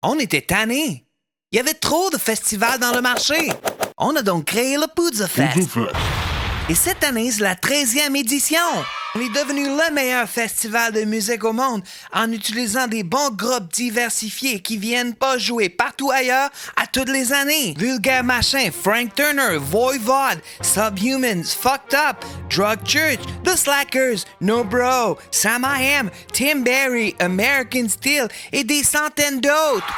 On était tannés. Il y avait trop de festivals dans le marché. On a donc créé le Poudre Fest. Et cette année, c'est la 13e édition. On est devenu le meilleur festival de musique au monde en utilisant des bons groupes diversifiés qui viennent pas jouer partout ailleurs à toutes les années. Vulgaire Machin, Frank Turner, Voivod, Subhumans, Fucked Up, Drug Church, The Slackers, No Bro, Sam I Am, Tim Berry, American Steel et des centaines d'autres.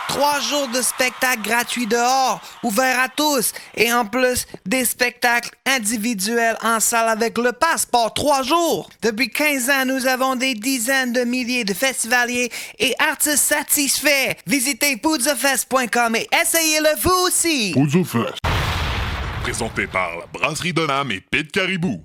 3 jours de spectacles gratuits dehors, ouverts à tous, et en plus, des spectacles individuels en salle avec le passeport 3 jours. Depuis 15 ans, nous avons des dizaines de milliers de festivaliers et artistes satisfaits. Visitez poudzefest.com et essayez-le vous aussi. Poudzefest. Présenté par la Brasserie de l'Âme et Pit Caribou.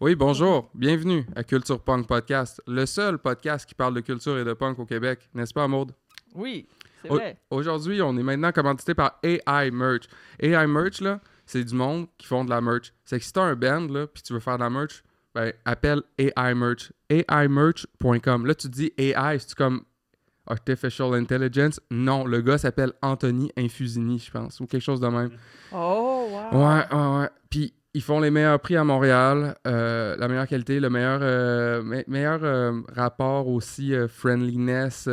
Oui, bonjour. Bienvenue à Culture Punk Podcast, le seul podcast qui parle de culture et de punk au Québec. N'est-ce pas, Maude? Oui, c'est vrai. Aujourd'hui, on est maintenant commandité par AI Merch. AI Merch, là, c'est du monde qui font de la merch. C'est que si t'as un band, là, puis tu veux faire de la merch, ben, appelle AI Merch. AImerch.com. Là, tu dis AI, c'est-tu comme Artificial Intelligence? Non, le gars s'appelle Anthony Infusini, je pense, ou quelque chose de même. Oh, wow! Ouais. Puis, ils font les meilleurs prix à Montréal, la meilleure qualité, le meilleur rapport aussi, friendliness,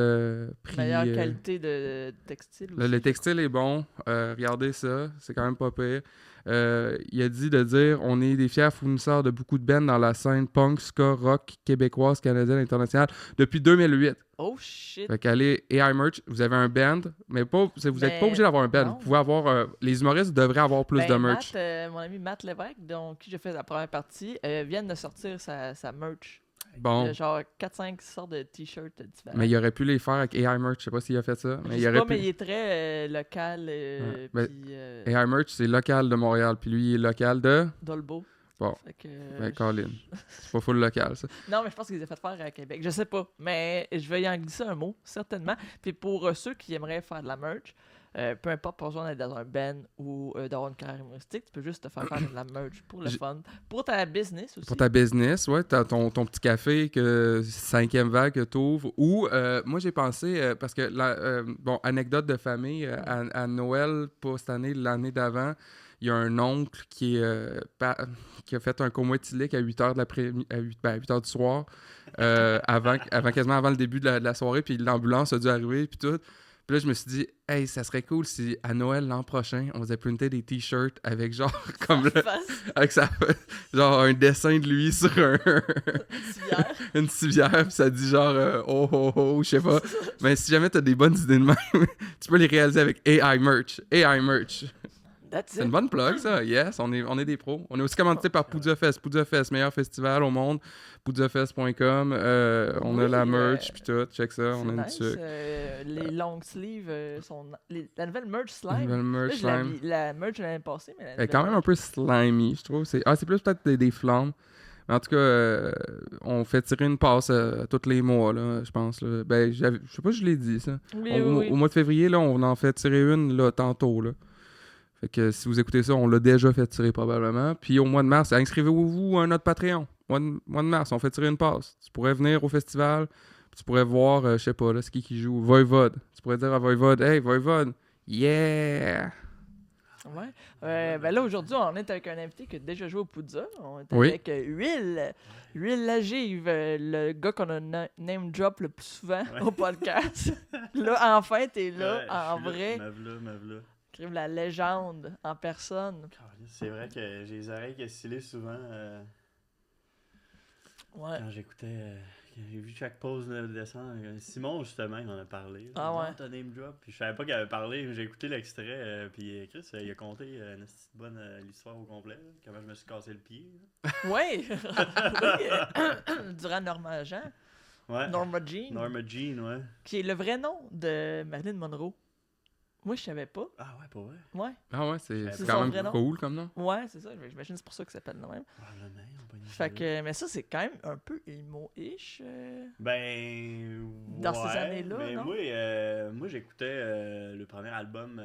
prix. Meilleure qualité de textile aussi. Le textile est bon, regardez ça, c'est quand même pas pire. Il a dit de dire on est des fiers fournisseurs de beaucoup de bands dans la scène punk, ska, rock, québécoise, canadienne, internationale depuis 2008. Oh shit! Fait qu'allez, AI Merch, vous avez un band, mais pas, vous n'êtes pas obligé d'avoir un band. Non. Vous pouvez avoir, les humoristes devraient avoir plus de merch. Mon ami Matt Lévesque, dont qui j'ai fait la première partie, vient de sortir sa merch. Bon. Il y a genre 4-5 sortes de t-shirts différents. Mais il aurait pu les faire avec AI Merch. Je sais pas s'il a fait ça. Mais Je il sais aurait pas, pu. mais il est très local. Ben, Puis AI Merch, c'est local de Montréal. Puis lui, il est local de. Dolbeau. Bon. Fait que, Ben, Colin. C'est pas full local, ça. Non, mais je pense qu'ils les ont fait faire à Québec. Je sais pas, mais je vais y en glisser un mot, certainement. Puis pour ceux qui aimeraient faire de la merch, peu importe, pas besoin d'être dans un band ou d'avoir une carrière humoristique, tu peux juste te faire faire de la merch pour le fun. Pour ta business aussi. Pour ta business, ouais. T'as ton petit café, que 5e vague que t'ouvres. Ou, moi, j'ai pensé, parce que, bon, anecdote de famille, à Noël, pas cette année, l'année d'avant, il y a un oncle qui a fait un coma éthylique à 8h de l'après-midi, à 8h du soir, quasiment avant le début de la soirée, puis l'ambulance a dû arriver, puis tout. Puis là, je me suis dit, hey, ça serait cool si à Noël l'an prochain, on faisait printer des t-shirts avec genre, comme avec genre un dessin de lui sur une civière, puis ça dit genre, oh, oh, oh, je sais pas. Mais si jamais t'as des bonnes idées de même, tu peux les réaliser avec AI Merch. AI Merch. C'est une bonne plug, ça. Yes, on est des pros. On est aussi commandité par Poudzefest. Poudzefest, meilleur festival au monde. Poudzefest.com. On a la merch, puis tout. Check ça. On a une sucre. Les long sleeves sont... La nouvelle merch slime. La nouvelle merch slime. La merch de l'année passée, mais elle est quand même un peu slimy, je trouve. C'est plus peut-être des flammes. Mais en tout cas, on fait tirer une passe tous les mois, là, je pense. Là. Ben, je sais pas si je l'ai dit, ça. Oui. Au mois de février, là, on en fait tirer une là, tantôt, là. Fait que si vous écoutez ça, on l'a déjà fait tirer probablement. Puis au mois de mars, inscrivez-vous à notre Patreon. Mois de mars, on fait tirer une passe. Tu pourrais venir au festival, tu pourrais voir, je sais pas, là, c'est qui joue, Voivod. Tu pourrais dire à Voivod, hey Voivod, yeah! Ouais. Ben là, aujourd'hui, on est avec un invité qui a déjà joué au Poudza. On est Oui. avec Huile Lagive, le gars qu'on a name drop le plus souvent au podcast. Là, enfin, t'es là, en vrai. Me v'là. La légende en personne. C'est vrai que j'ai les oreilles qui oscillaient souvent quand j'écoutais. J'ai vu chaque pause descendre. Simon, justement, il en a parlé. Ah ouais. Ton name drop. Puis je savais pas qu'il avait parlé. J'ai écouté l'extrait. Puis Chris, il a conté une petite bonne l'histoire au complet. Là, comment je me suis cassé le pied. Oui! Durant Norma Jean. Ouais. Norma Jean. Norma Jean, ouais. Qui est le vrai nom de Marilyn Monroe. Moi, je savais pas. Ah ouais, pour vrai? Ouais. Ah ouais, c'est C'est quand son vrai même nom. cool comme nom. Ouais, c'est ça. J'imagine que c'est pour ça que ça s'appelle le même. Probablement, on peut y Fait que, mais ça, c'est quand même un peu emo-ish. Ben. Dans ces années-là, mais non? moi, j'écoutais le premier album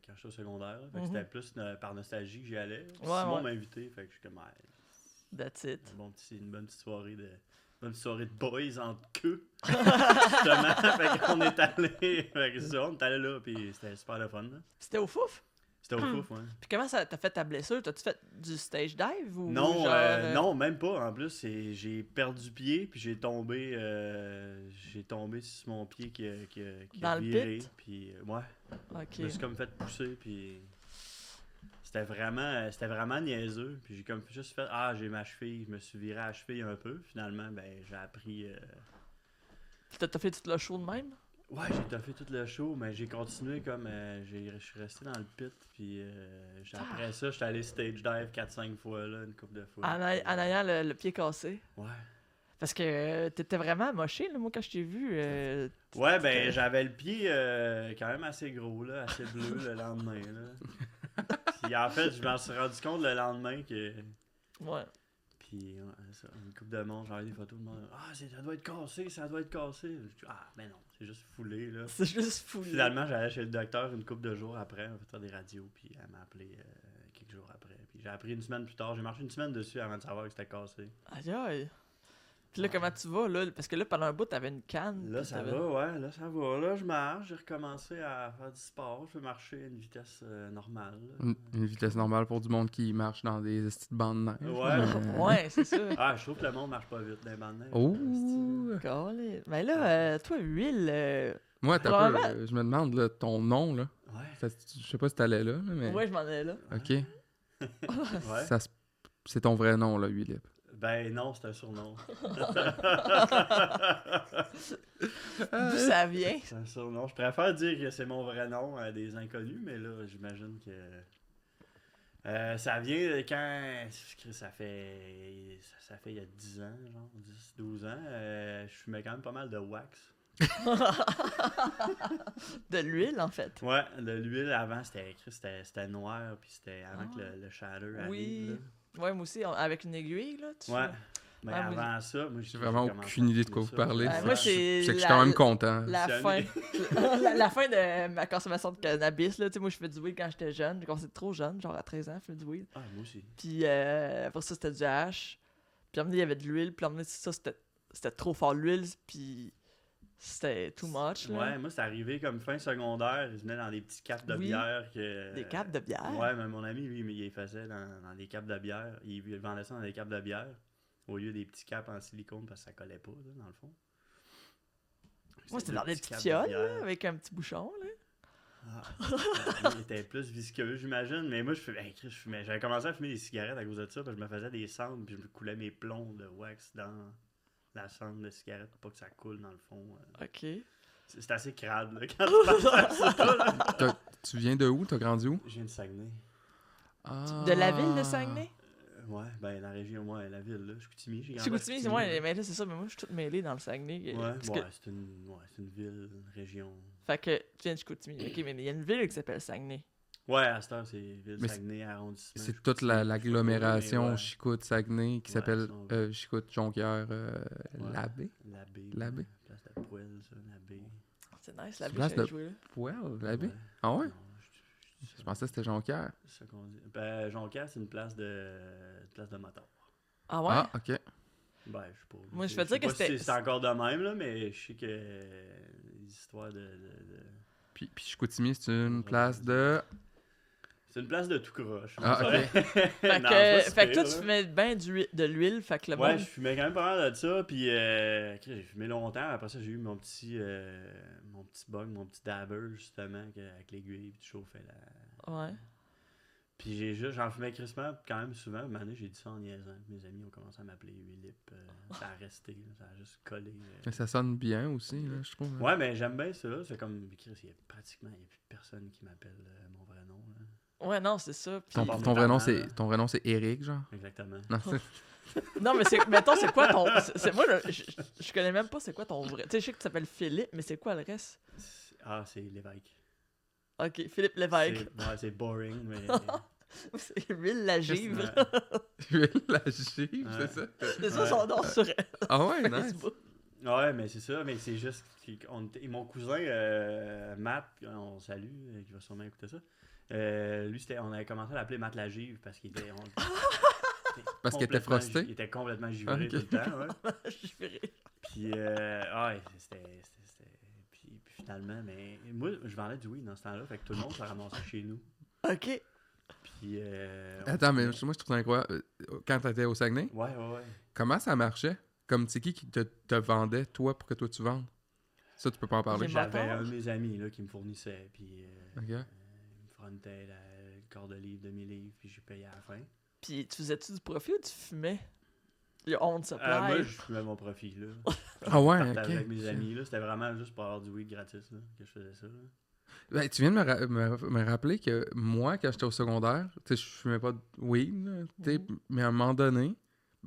quand j'étais au secondaire. Fait que c'était plus par nostalgie que j'y allais. Simon m'a invité, fait que je suis comme, That's it. une bonne petite soirée une soirée de boys entre queue. Justement, fait qu'on est allé. Fait que c'est ça, on est allé là, puis c'était super le fun. Là. C'était au fouf? C'était au fouf, ouais. Puis comment ça t'as fait ta blessure? T'as-tu fait du stage dive ou Non, genre, non, même pas. En plus, j'ai perdu pied, puis j'ai tombé sur mon pied qui a Dans le viré. pit? Puis, ouais, Ok. je me suis comme fait pousser, puis c'était vraiment niaiseux. Puis j'ai comme juste fait, j'ai ma cheville. Je me suis viré à la cheville un peu. Finalement, ben, j'ai appris... Puis t'as fait tout le show de même? Ouais, j'ai fait tout le show, mais j'ai continué comme... je suis resté dans le pit, puis après ça, j'étais allé stage dive 4-5 fois, là, une couple de fois. En ayant le pied cassé. Ouais. Parce que t'étais vraiment amoché, là, moi, quand je t'ai vu. Ouais, ben, j'avais le pied quand même assez gros, là, assez bleu le lendemain, là. Puis en fait, je m'en suis rendu compte le lendemain que... Ouais. Puis, ça, une couple de monde, j'avais des photos de monde. Ça doit être cassé, ça doit être cassé. Je dis, mais non, c'est juste foulé, là. C'est juste fou. Finalement, j'allais chez le docteur une couple de jours après, on fait faire des radios, puis elle m'a appelé quelques jours après. Puis j'ai appris une semaine plus tard, j'ai marché une semaine dessus avant de savoir que c'était cassé. Aïe aïe. Puis là, comment tu vas, là? Parce que là, pendant un bout, t'avais une canne. Là, puis ça t'avais- va, ouais, là, ça va. Là, je marche, j'ai recommencé à faire du sport. Je peux marcher à une vitesse normale. Là. Une vitesse normale pour du monde qui marche dans des petites bandes de neige. Ouais. Ouais, c'est ça. Je trouve que le monde marche pas vite dans les bandes de neige. Oh! Calé. Mais là, toi, Will, Moi, t'as Probablement- peu, je me demande là, ton nom, là. Ouais. Je sais pas si t'allais là, mais... ouais, je m'en allais là. OK. Ouais. C'est ton vrai nom, là, Willip. Ben non, c'est un surnom. D'où ça vient? C'est un surnom. Je préfère dire que c'est mon vrai nom à des inconnus, mais là, j'imagine que... ça vient de quand... Ça fait il y a 10 ans, genre 10-12 ans. Je fumais quand même pas mal de wax. De l'huile, en fait. Ouais, de l'huile avant, c'était noir, puis c'était avant que le shatter arrive. Oui. Là. Ouais, moi aussi, avec une aiguille, là. Ouais. Mais Ah, moi, avant ça, moi, J'ai vraiment aucune idée de quoi vous parlez. Ouais, moi, c'est Je sais que je suis la- quand même content. La C'est fin. année. la fin de ma consommation de cannabis, là. Tu sais, moi, je fais du weed quand j'étais jeune. J'ai commencé trop jeune, genre à 13 ans, je fais du weed. Moi aussi. Puis après ça, c'était du hash. Puis après, il y avait de l'huile. Puis après, ça, c'était trop fort l'huile. Puis c'était too much, là. Ouais, moi, c'est arrivé comme fin secondaire. Je venais dans des petits capes de Oui. bière. Que, Des capes de bière? Ouais, mais mon ami, lui, il les faisait dans des capes de bière. Il vendait ça dans des capes de bière. Au lieu des petits capes en silicone parce que ça collait pas, là, dans le fond. Moi, c'était dans des petites capes de fioles, bière. là, avec un petit bouchon, là. Il était plus visqueux, j'imagine. Mais moi, j'avais commencé à fumer des cigarettes à cause de ça. Parce que je me faisais des cendres. Puis je me coulais mes plombs de wax dans la cendre de cigarette pour pas que ça coule dans le fond. OK. C'est assez crade, là, quand tu penses à ça. Là. Tu viens de où? T'as grandi où? Je viens de Saguenay. Ah. De la ville de Saguenay? Ouais, ben la région, moi, la ville, là. Chicoutimi, j'ai grandi à Chicoutimi, c'est moi, mais là, c'est ça, mais moi, je suis toute mêlée dans le Saguenay. Ouais, Parce que- c'est une ville, une région. Fait que tu viens de Chicoutimi. OK, mais il y a une ville qui s'appelle Saguenay. Ouais, à cette heure, c'est ville Mais Saguenay, arrondissement. C'est Chicoutimi, toute l'agglomération ouais. Chicoute-Saguenay qui Ouais, s'appelle si on veut. Chicoute-Jonquière Ouais. Labbé. L'abbé. L'abbé. Place de Poêle, ça, l'abbé. C'est nice, la C'est ville, place j'allais de- jouer là. Poêle, Labbé? Ah ouais? Non, Je pensais que c'était Jonquière. c'est ça qu'on dit. Ben, Jonquière, c'est une place de moteur. Ah ouais? Ah, OK. Ben, je sais pas. Moi, je sais fais dire pas que si c'était- c'est encore de même, là, mais je sais que les histoires de... Puis Chicoutimi, c'est une place de... C'est une place de tout croche. Ah, ça. ok. Fait Non, que, c'est pas fait que toi, si tu pire, fumais bien de l'huile, fait que le Ouais, monde... je fumais quand même pas mal de ça, puis j'ai fumé longtemps. Après ça, j'ai eu mon petit bug, mon petit dabber, justement, avec l'aiguille, puis tu chauffais la... Ouais. Puis j'en fumais crissement quand même souvent. Une année, j'ai dit ça en niaisant. Mes amis ont commencé à m'appeler Willip. Ça a resté, là, ça a juste collé. Mais ça sonne bien aussi, là, je trouve. Ouais, mais j'aime bien ça. C'est comme, Chris, il y a pratiquement plus personne qui m'appelle mon vrai nom. Là. Ouais, non, c'est ça. Puis- Ton, Ton ton vrai nom, parent, là. ton vrai nom, c'est Eric, genre? Exactement. Non, c'est... Non, mais c'est... Mettons, c'est quoi ton... moi, je connais même pas c'est quoi ton vrai... Tu sais, je sais que tu t'appelles Philippe, mais c'est quoi le reste? C'est l'évêque. OK, Philippe Lévesque. Ouais, c'est boring, mais... C'est Will Lagive. Ouais. La gifle, Ouais. c'est ça? C'est ça son nom sur Ah ouais, nice. Facebook. Ouais, mais c'est ça, mais c'est juste et mon cousin Matt, on salue, qui va sûrement écouter ça. Lui, on avait commencé à l'appeler Matt Lagive parce qu'il était. Parce qu'il était frosté? Il était complètement givré Ok. tout le temps, ouais. Je verrai. Puis, ouais, c'était... Puis finalement, mais moi, je vendais du weed dans ce temps-là, fait que tout le monde se ramassait chez nous. Ok. Puis, Attends, mais moi, je trouve ça incroyable. Quand t'étais au Saguenay, ouais. comment ça marchait? Comme, c'est qui te vendait, toi, pour que toi, tu vendes? Ça, tu peux pas en parler. Les J'avais motards? un de mes amis là, qui me fournissait, puis Ok. il me frontait le quart de livre, demi-livre, puis j'ai payé à la fin. Puis tu faisais-tu du profit ou tu fumais? Le on supply. Moi, je fumais mon profit, là. Ah ouais, Je partageais ok. avec mes amis, là. C'était vraiment juste pour avoir du weed gratis, là, que je faisais ça, là. Ben, tu viens de me rappeler que moi, quand j'étais au secondaire, tu sais, je fumais pas de weed, là, tu sais, mais à un moment donné,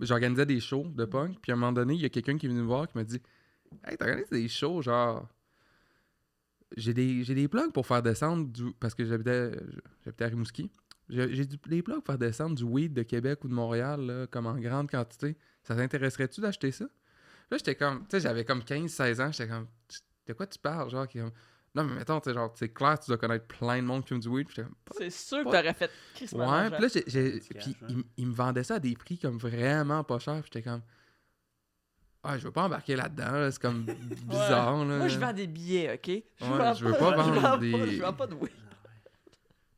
j'organisais des shows de punk, puis à un moment donné, il y a quelqu'un qui est venu me voir qui m'a dit « Hey, t'organises des shows, genre... J'ai des plugs pour faire descendre du... » Parce que j'habitais à Rimouski. J'ai des plugs pour faire descendre du weed de Québec ou de Montréal, là, comme en grande quantité. Ça t'intéresserait-tu d'acheter ça? Là, j'étais comme... Tu sais, j'avais comme 15-16 ans, j'étais comme... De quoi tu parles, genre, qui est comme... Non, mais mettons, tu sais, genre, c'est clair, tu dois connaître plein de monde qui fume du weed. Puis j'étais comme, C'est sûr que pas- t'aurais fait crissement ouais, d'argent. puis là, Petit puis cash, hein. il me vendait ça à des prix comme vraiment pas cher. Puis j'étais comme, ah, je veux pas embarquer là-dedans, là, c'est comme bizarre. Ouais. Là. Moi, je vends des billets, ok? Je veux pas vendre des- Je vends pas de weed.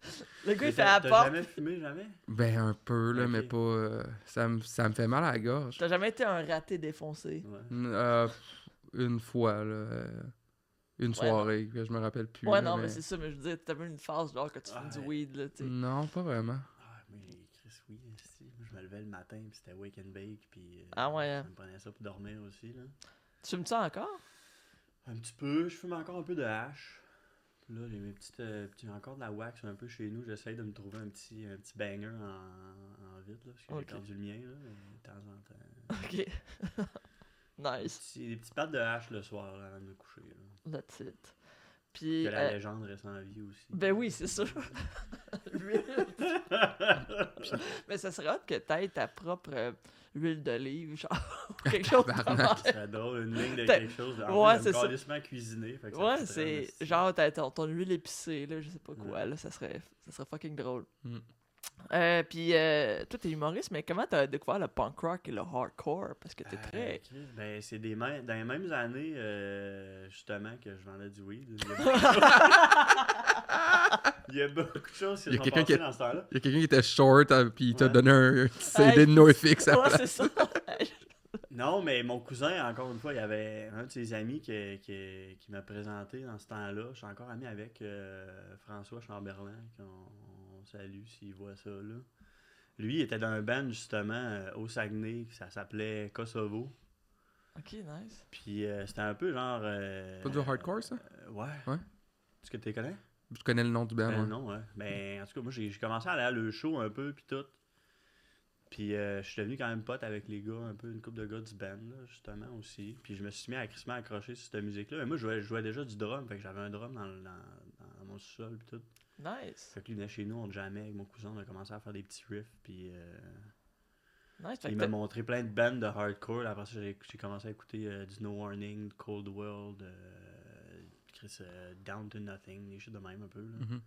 Ah, Le gars, ouais. il fait à la T'as porte. jamais fumé, jamais? Ben, un peu, là, Ok. mais pas. Ça me fait mal à la gorge. T'as jamais été un raté défoncé. Ouais. Une fois, là. Une soirée, que je me rappelle plus. Ouais, là, non, mais c'est ça, mais je veux dire, t'avais une phase genre que tu fumes du Ouais. weed, là, tu sais. Non, pas vraiment. Ah, mais Chris, oui, esti. Moi, je me levais le matin, puis c'était wake and bake, puis Ah ouais, hein. je me prenais ça pour dormir aussi, là. Tu fumes ça encore? Un petit peu, je fume encore un peu de hash. Puis là, j'ai mes petites, encore de la wax un peu chez nous. J'essaye de me trouver un petit banger en vite, là, parce que Ok. j'ai perdu le mien, là, mais de temps en temps. Ok. Nice. Des petits pattes de hash le soir, là, avant de me coucher, là. That's it. Puis. Que la légende reste en vie aussi. Ben oui, c'est sûr. Mais ça serait hot que t'aies ta propre huile d'olive, genre, ou quelque chose de Tabarnak. Ça serait drôle, une ligne de T'as- quelque chose. Ouais, c'est ça. Calissement cuisiné. Fait que ça Ouais, fitterait en c'est esti. genre t'as ton huile épicée, là, je sais pas quoi, Ouais. là, ça serait fucking drôle. Mm. Puis toi, t'es humoriste, mais comment t'as découvert le punk rock et le hardcore? Parce que t'es très... Chris, ben, c'est dans les mêmes années, justement, que je vendais du weed. Il y a beaucoup de choses qui Il y a sont quelqu'un passées qui a- dans ce temps-là. Il y a quelqu'un qui était short, puis il t'a Ouais. donné un CD Hey. de NoFX à la Ouais, place. c'est ça. Non, mais mon cousin, encore une fois, il y avait un de ses amis qui m'a présenté dans ce temps-là. Je suis encore ami avec François Chamberlain, qu'on salue s'il voit ça là. Lui, il était dans un band justement au Saguenay, ça s'appelait Kosovo. Ok, nice. Puis c'était un peu genre. Pas du hardcore, ça? Ouais. Ouais. Est-ce que tu les connais? Je connais le nom du band, ouais. Non, ouais. Ben, en tout cas, moi, j'ai commencé à aller à le show un peu, puis tout. Puis je suis devenu quand même pote avec les gars, un peu une couple de gars du band, là, justement, aussi. Puis je me suis mis à crissement accrocher sur cette musique-là. Mais moi, je jouais déjà du drum, fait que j'avais un drum dans mon sous-sol, puis tout. Nice. Fait que lui, il venait chez nous, on jamais avec mon cousin, on a commencé à faire des petits riffs, puis Nice. Fait il que m'a t'as- montré plein de bands de hardcore. Après ça, j'ai commencé à écouter du No Warning, Cold World, Down to Nothing, des shit de même un peu, là. Mhm.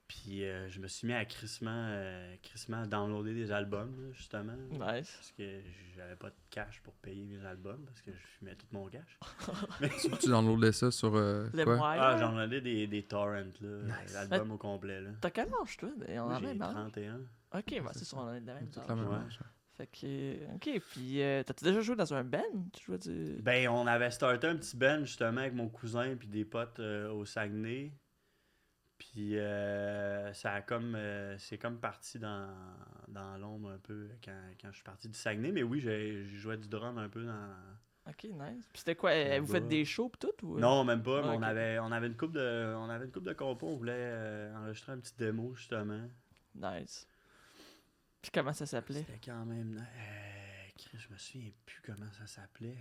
Puis je me suis mis à crissement downloader des albums, là, justement. Nice. Parce que j'avais pas de cash pour payer mes albums, parce que je fumais tout mon cash. Tu downloadais ça sur Le quoi? moire. Ah, j'en ai des torrents, là. Nice. L'album au complet, là. T'as quel âge, toi? On Moi, a j'ai même âge. 31. Ok, bah c'est sûr, on a le même Toute âge. la même Ouais. âge. Fait que... Ok, puis t'as-tu déjà joué dans un band? Tu jouais du... Ben, on avait starté un petit band, justement, avec mon cousin puis des potes au Saguenay. Puis ça a comme... c'est comme parti dans l'ombre un peu quand je suis parti du Saguenay. Mais oui, j'ai joué du drum un peu dans... Ok, nice. Puis c'était quoi? Vous Là-bas. faites des shows pis tout? Ou... Non, même pas, mais Ah, ok. on avait une couple de compos, on voulait enregistrer un petit démo, justement. Nice. Puis comment ça s'appelait? C'était quand même... Chris, je me souviens plus comment ça s'appelait.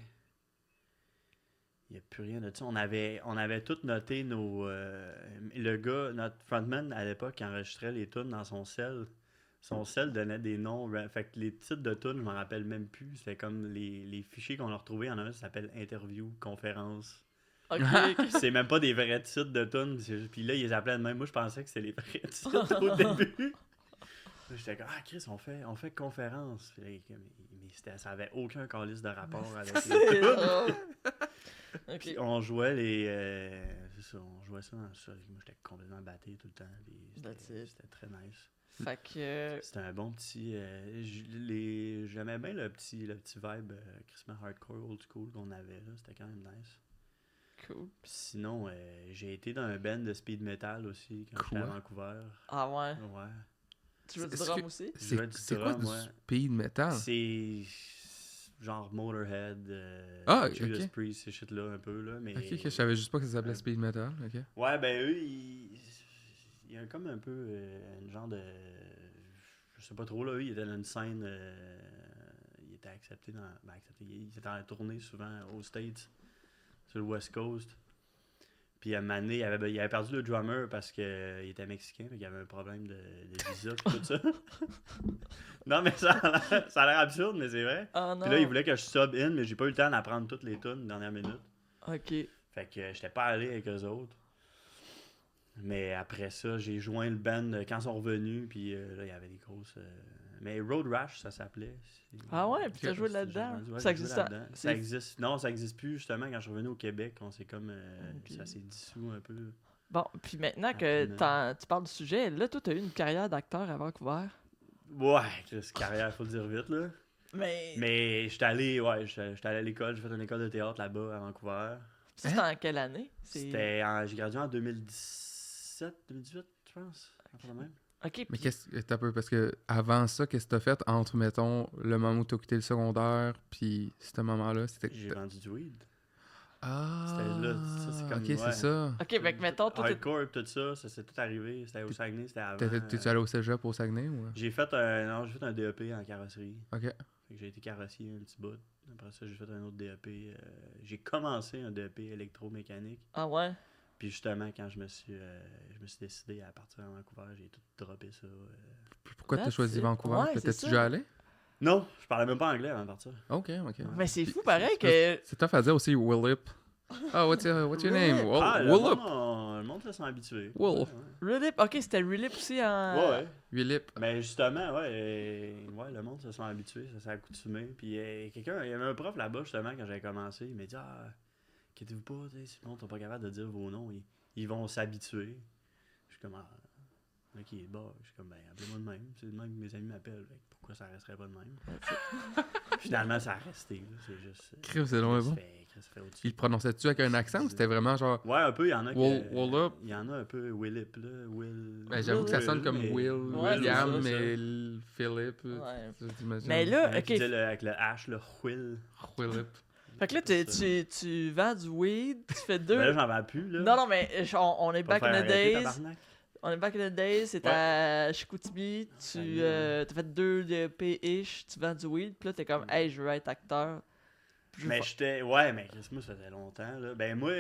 Il n'y a plus rien de ça. On avait tout noté nos... le gars, notre frontman à l'époque, qui enregistrait les tunes dans son cell. Son cell donnait des noms. Fait que les titres de tunes, je m'en rappelle même plus. C'était comme les fichiers qu'on a retrouvés. Il y en a un qui s'appelle Interview, Conférence. Ok, ok. C'est même pas des vrais titres de tunes. Puis là, ils les appelaient de même. Moi, je pensais que c'était les vrais titres au début. J'étais comme, Chris, on fait conférence. Mais ça avait aucun calice de rapport avec les tunes. Ok. Puis on jouait on jouait ça dans le sol. Moi, j'étais complètement batté tout le temps. Puis That's it. c'était très nice. Fait que. C'était un bon petit. J'aimais bien le petit vibe Christmas hardcore old school qu'on avait là. C'était quand même nice. Cool. Puis sinon, j'ai été dans un band de speed metal aussi quand j'étais à Vancouver. Ah ouais? Ouais. Tu joues du Est-ce drum que- aussi? Je jouais du C'est quoi drum, du ouais. speed metal? C'est genre Motorhead, Judas ok. Priest, ces shit-là un peu, là. Mais... Ok, je savais juste pas que ça s'appelait speed metal. Ok. Ouais, ben eux, il y a comme un peu une genre de... Je sais pas trop, là, eux, ils étaient dans une scène... ils étaient acceptés dans... Ben, ils étaient en tournée souvent aux States, sur le West Coast. Puis à un moment donné, il avait perdu le drummer parce qu'il était mexicain, fait qu'il avait un problème de visa et tout ça. Non, mais ça a l'air absurde, mais c'est vrai. Ah non. Puis là, il voulait que je sub in, mais j'ai pas eu le temps d'apprendre toutes les tunes dernière minute. Ok. Fait que j'étais pas allé avec eux autres. Mais après ça, j'ai joint le band quand ils sont revenus, puis là, il y avait des grosses... Mais Road Rash, ça s'appelait. Ah ouais, puis t'as joué Ouais, là-dedans. j'ai joué Ça existe. là-dedans. C'est- Ça existe. Non, ça existe plus, justement, quand je suis revenu au Québec. On s'est comme... Ok. Ça s'est dissous un peu. Bon, puis maintenant que Rapidement. tu parles du sujet, là, toi, t'as eu une carrière d'acteur à Vancouver. Ouais, Chris, carrière, faut le dire vite, là. Mais. Mais j'étais allé à l'école, j'ai fait une école de théâtre là-bas à Vancouver. Ça, c'était en quelle année? J'ai gradué en 2017, 2018, je pense. Un peu de même. Ok, Mais puis. t'as peu, parce que avant ça, qu'est-ce que t'as fait entre, mettons, le moment où t'as quitté le secondaire, puis ce moment-là, c'était... J'ai vendu du weed. Ah, C'était là, ça, c'est comme- ok, ouais. c'est ça. Ok, fait que mettons, toi, t'es- Hardcore et tout ça, ça s'est tout arrivé. C'était au Saguenay, c'était avant. T'es-tu allé au cégep au Saguenay ou... J'ai fait un DEP en carrosserie. Ok. Fait que j'ai été carrossier un petit bout. Après ça, j'ai fait un autre DEP. J'ai commencé un DEP électromécanique. Ah ouais? Puis justement, quand je me suis décidé à partir à Vancouver, j'ai tout droppé ça. Puis pourquoi t'as That's choisi it. Vancouver? Ouais, c'est T'étais-tu ça. déjà allé? Non, je parlais même pas anglais avant de partir. Ok, ok. Mais c'est Puis- fou pareil que. C'est tough à dire aussi, Willip. Ah, what's your name? Willip. Willip. Le monde là sont habitués. Will. Ouais. Relip, ok, c'était Relip aussi en. Ouais. Willip. Mais justement, le monde se sont habitués, ça s'est accoutumé. Puis il y avait un prof là-bas, justement, quand j'avais commencé, il m'a dit inquiétez-vous pas, si le monde n'est pas capable de dire vos noms, ils vont s'habituer. Je suis comme ok, bon, je suis comme appelez-moi de même. C'est de même que mes amis m'appellent. Fait que pourquoi ça resterait pas de même? Finalement, ça a resté. Là, c'est juste. Crime, c'est long et bon. Ça fait au-dessus. Il le prononçait-tu avec un accent ou c'était vraiment genre... Ouais, un peu, il y en a Willip. il y en a un peu Willip, là. Will. Ben, j'avoue que ça sonne comme mais- Will, Ouais, William, c'est ça, mais Philippe. Ouais. J'imagine. Mais Il y là, en a qui ok. disaient avec le H, le Will. Willip. Fait que là, tu vends du weed, tu fais deux. Ben là, j'en vends plus, là. Non, non, mais on est Pas back in faire the arrêter, days. tabarnak. On est back in the days, c'est Ouais. à Chicoutimi, t'as fait 2 DEP-ish, tu vends du weed, puis là t'es comme, hey, je veux être acteur. Puis je veux Mais faire- j'étais. Ouais, mais Chris, moi, ça faisait longtemps, là. Ben, moi,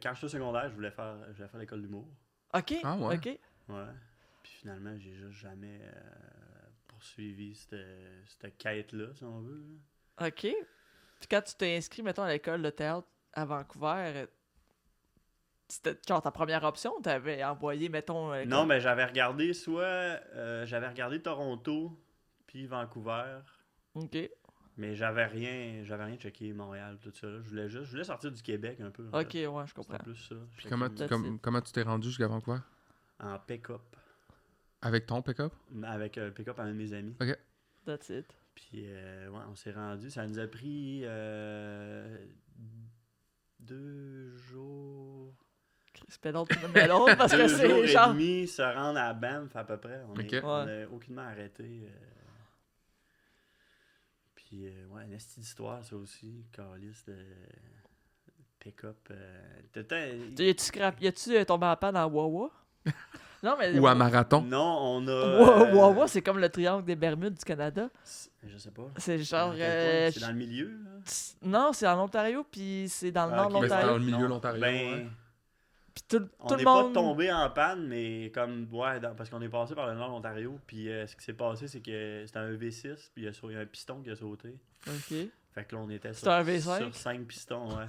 quand j'étais au secondaire, je voulais faire l'école d'humour. Ok, Ah ouais. ok. Ouais. Puis finalement, j'ai juste jamais poursuivi cette quête-là, si on veut. Là. Ok. Puis quand tu t'es inscrit, mettons, à l'école de théâtre à Vancouver, c'était genre ta première option, t'avais envoyé, mettons... Non, mais j'avais regardé Toronto, puis Vancouver. Ok. Mais j'avais rien checké Montréal, tout ça. Là. Je voulais sortir du Québec un peu. en Ok, fait. ouais, je comprends. C'était plus ça. Puis J'étais comment tu t'es rendu jusqu'à Vancouver? en pick-up. Avec ton pick-up? Avec un pick-up à un de mes amis. That's it. Puis, ouais, on s'est rendu. Ça nous a pris 2 jours. C'est pédale tout de l'autre parce que 2 jours c'est et genre... demi se rendre à Banff à peu près. Ok. On a aucunement arrêté. Puis, ouais, une esti d'histoire, ça aussi. Calice de pick-up. Y a-tu tombé en panne à Wawa? Non, mais... Ou à Marathon? Non, on a. Wawa, c'est comme le triangle des Bermudes du Canada. Je sais pas. C'est genre... Dans quel coin? C'est dans le milieu, là? Non, c'est en Ontario, puis c'est dans le nord de ok. Mais c'est dans l'Ontario. le milieu de Non. l'Ontario. Ben, ouais. Puis tout on le n'est monde... pas tombé en panne, mais comme, ouais, parce qu'on est passé par le nord de l'Ontario. Puis ce qui s'est passé, c'est que c'était un V6, puis il y a un piston qui a sauté. Ok. Fait que là, on était C'était un V5? sur 5 pistons, ouais.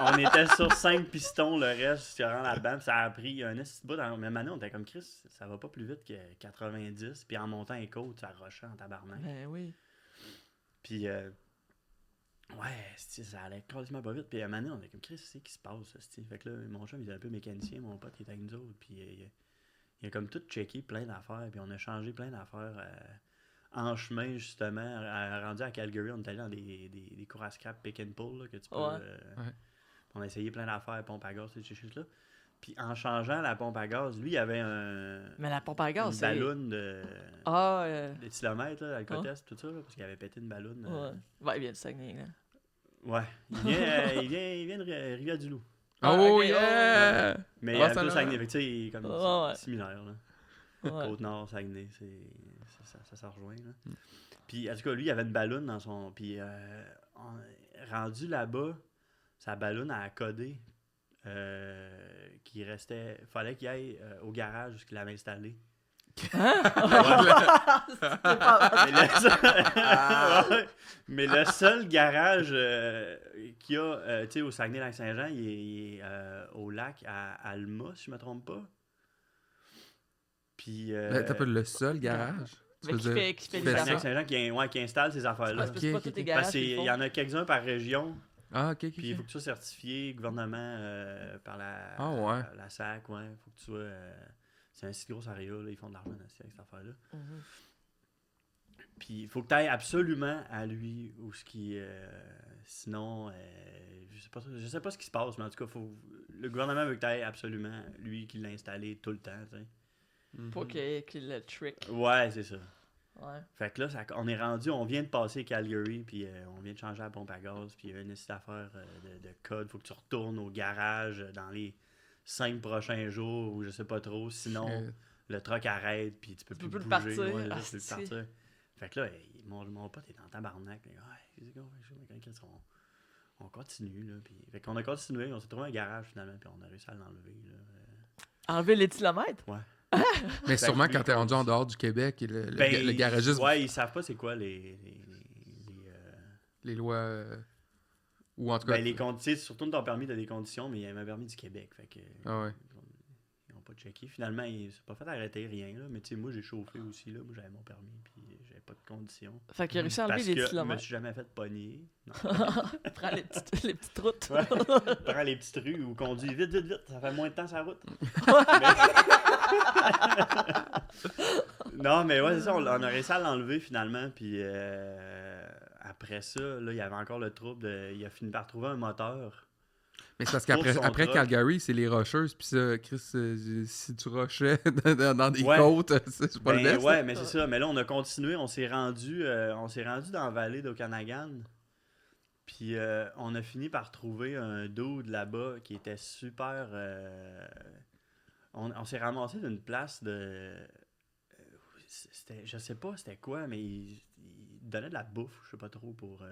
On était sur 5 pistons, le reste, sur là-dedans. Ça a pris un petit bout. Dans la même année, on était comme Chris, ça va pas plus vite que 90. Puis en montant les côtes, ça rushait en tabarnak. Ben oui. Puis, ouais, ça allait quasiment pas vite. Puis à un moment donné, on était comme Chris, c'est qui se passe, c'ti. Fait que là, mon chum, il est un peu mécanicien, mon pote, il était avec nous autres. Puis il a comme tout checké plein d'affaires. Puis on a changé plein d'affaires. En chemin, justement, rendu à Calgary, on est allé dans des cours à scrap pick and pull, là, que tu peux... On a essayé plein d'affaires, pompe à gaz, ces choses-là. Puis en changeant la pompe à gaz, lui, il avait Mais la pompe à gaz, une c'est... ballonne de kilomètres, là, alcotest, tout ça, là, parce qu'il avait pété une ballonne. Ouais, il vient de Saguenay, là. Ouais, il vient de Rivière-du-Loup. Oh ok, yeah! Mais Ah, il a ça tout va. Saguenay, fait que tu sais, il est comme Ouais. similaire, là. Ouais. Côte-Nord, Saguenay, ça se rejoint, là. Puis, en tout cas, lui, il avait une ballonne dans son... Puis, rendu là-bas, sa ballonne a codé qu'il restait... Fallait qu'il aille au garage où il l'avait installé. Mais le seul garage qu'il y a tu sais, au Saguenay-Lac-Saint-Jean, il est au lac à Alma, si je me trompe pas. Puis T'as pas le seul garage? Tu Mais veux qui dire- fait qui les fait ça? affaires. Saguenay-Lac-Saint-Jean qui installe ces affaires-là. Parce que c'est pas Ok, tous ok, les ok. garages Parce qui qu'il le y font. en a quelques-uns par région. Ah, ok, ok. Puis il faut que tu sois certifié gouvernement par la, Ah, ouais. la SAC, ouais. Faut que tu sois. C'est un si gros area, là, ils font de l'argent aussi avec cette affaire-là. Mhm. Puis il faut que tu ailles absolument à lui ou ce qui. Sinon, je sais pas ce qui se passe, mais en tout cas, le gouvernement veut que tu ailles absolument lui qui l'a installé tout le temps, tu sais. Pour qu'il y ait le trick. Ouais, c'est ça. Ouais. Fait que là, on est rendu, on vient de passer Calgary, puis on vient de changer la pompe à gaz, puis il y a une petite affaire de code. Faut que tu retournes au garage dans les 5 prochains jours, ou je sais pas trop. Sinon, Shit. le truck arrête, puis tu peux plus peux plus bouger. partir. Ouais, là, Ah, tu peux plus c'est- partir. Fait que là, mon pote est en tabarnak. Là. Ouais, on continue, là. Puis, fait qu'on a continué, on s'est trouvé un garage finalement, puis on a réussi à l'enlever, là. Enlever les kilomètres? Mais sûrement lui, quand t'es rendu en dehors du Québec, Ben, le garagiste, Ouais, ils savent pas c'est quoi les les lois... ou en tout cas... ben, les conditions, surtout de ton permis, t'as des conditions, mais il y avait un permis du Québec. Fait que, Ah ouais. ils n'ont pas checké. Finalement, ils s'est pas fait arrêter rien. Là. Mais tu sais, moi, j'ai chauffé aussi. Là. Moi, j'avais mon permis, puis j'avais pas de conditions. Fait qu'il a réussi à enlever Parce les que je me kilomètres. suis jamais fait pogner. Non. Prends les petites routes. Ouais. Prends les petites rues ou conduis vite, vite, vite. Ça fait moins de temps sur la route. Non, mais ouais, c'est ça. On a réussi à l'enlever finalement. Puis après ça, là, il y avait encore le trouble. Il a fini par trouver un moteur. Mais c'est parce Pour qu'après son après truck. Calgary, c'est les rocheuses, puis ça, Chris, si tu rochais dans des Ouais. côtes, c'est pas le Ben, best. ouais, mais c'est ça. Mais là, on a continué. On s'est rendu dans la vallée d'Okanagan. Puis on a fini par trouver un dude là-bas qui était super... on s'est ramassé d'une place de... je sais pas c'était quoi, mais il donnait de la bouffe, je sais pas trop, pour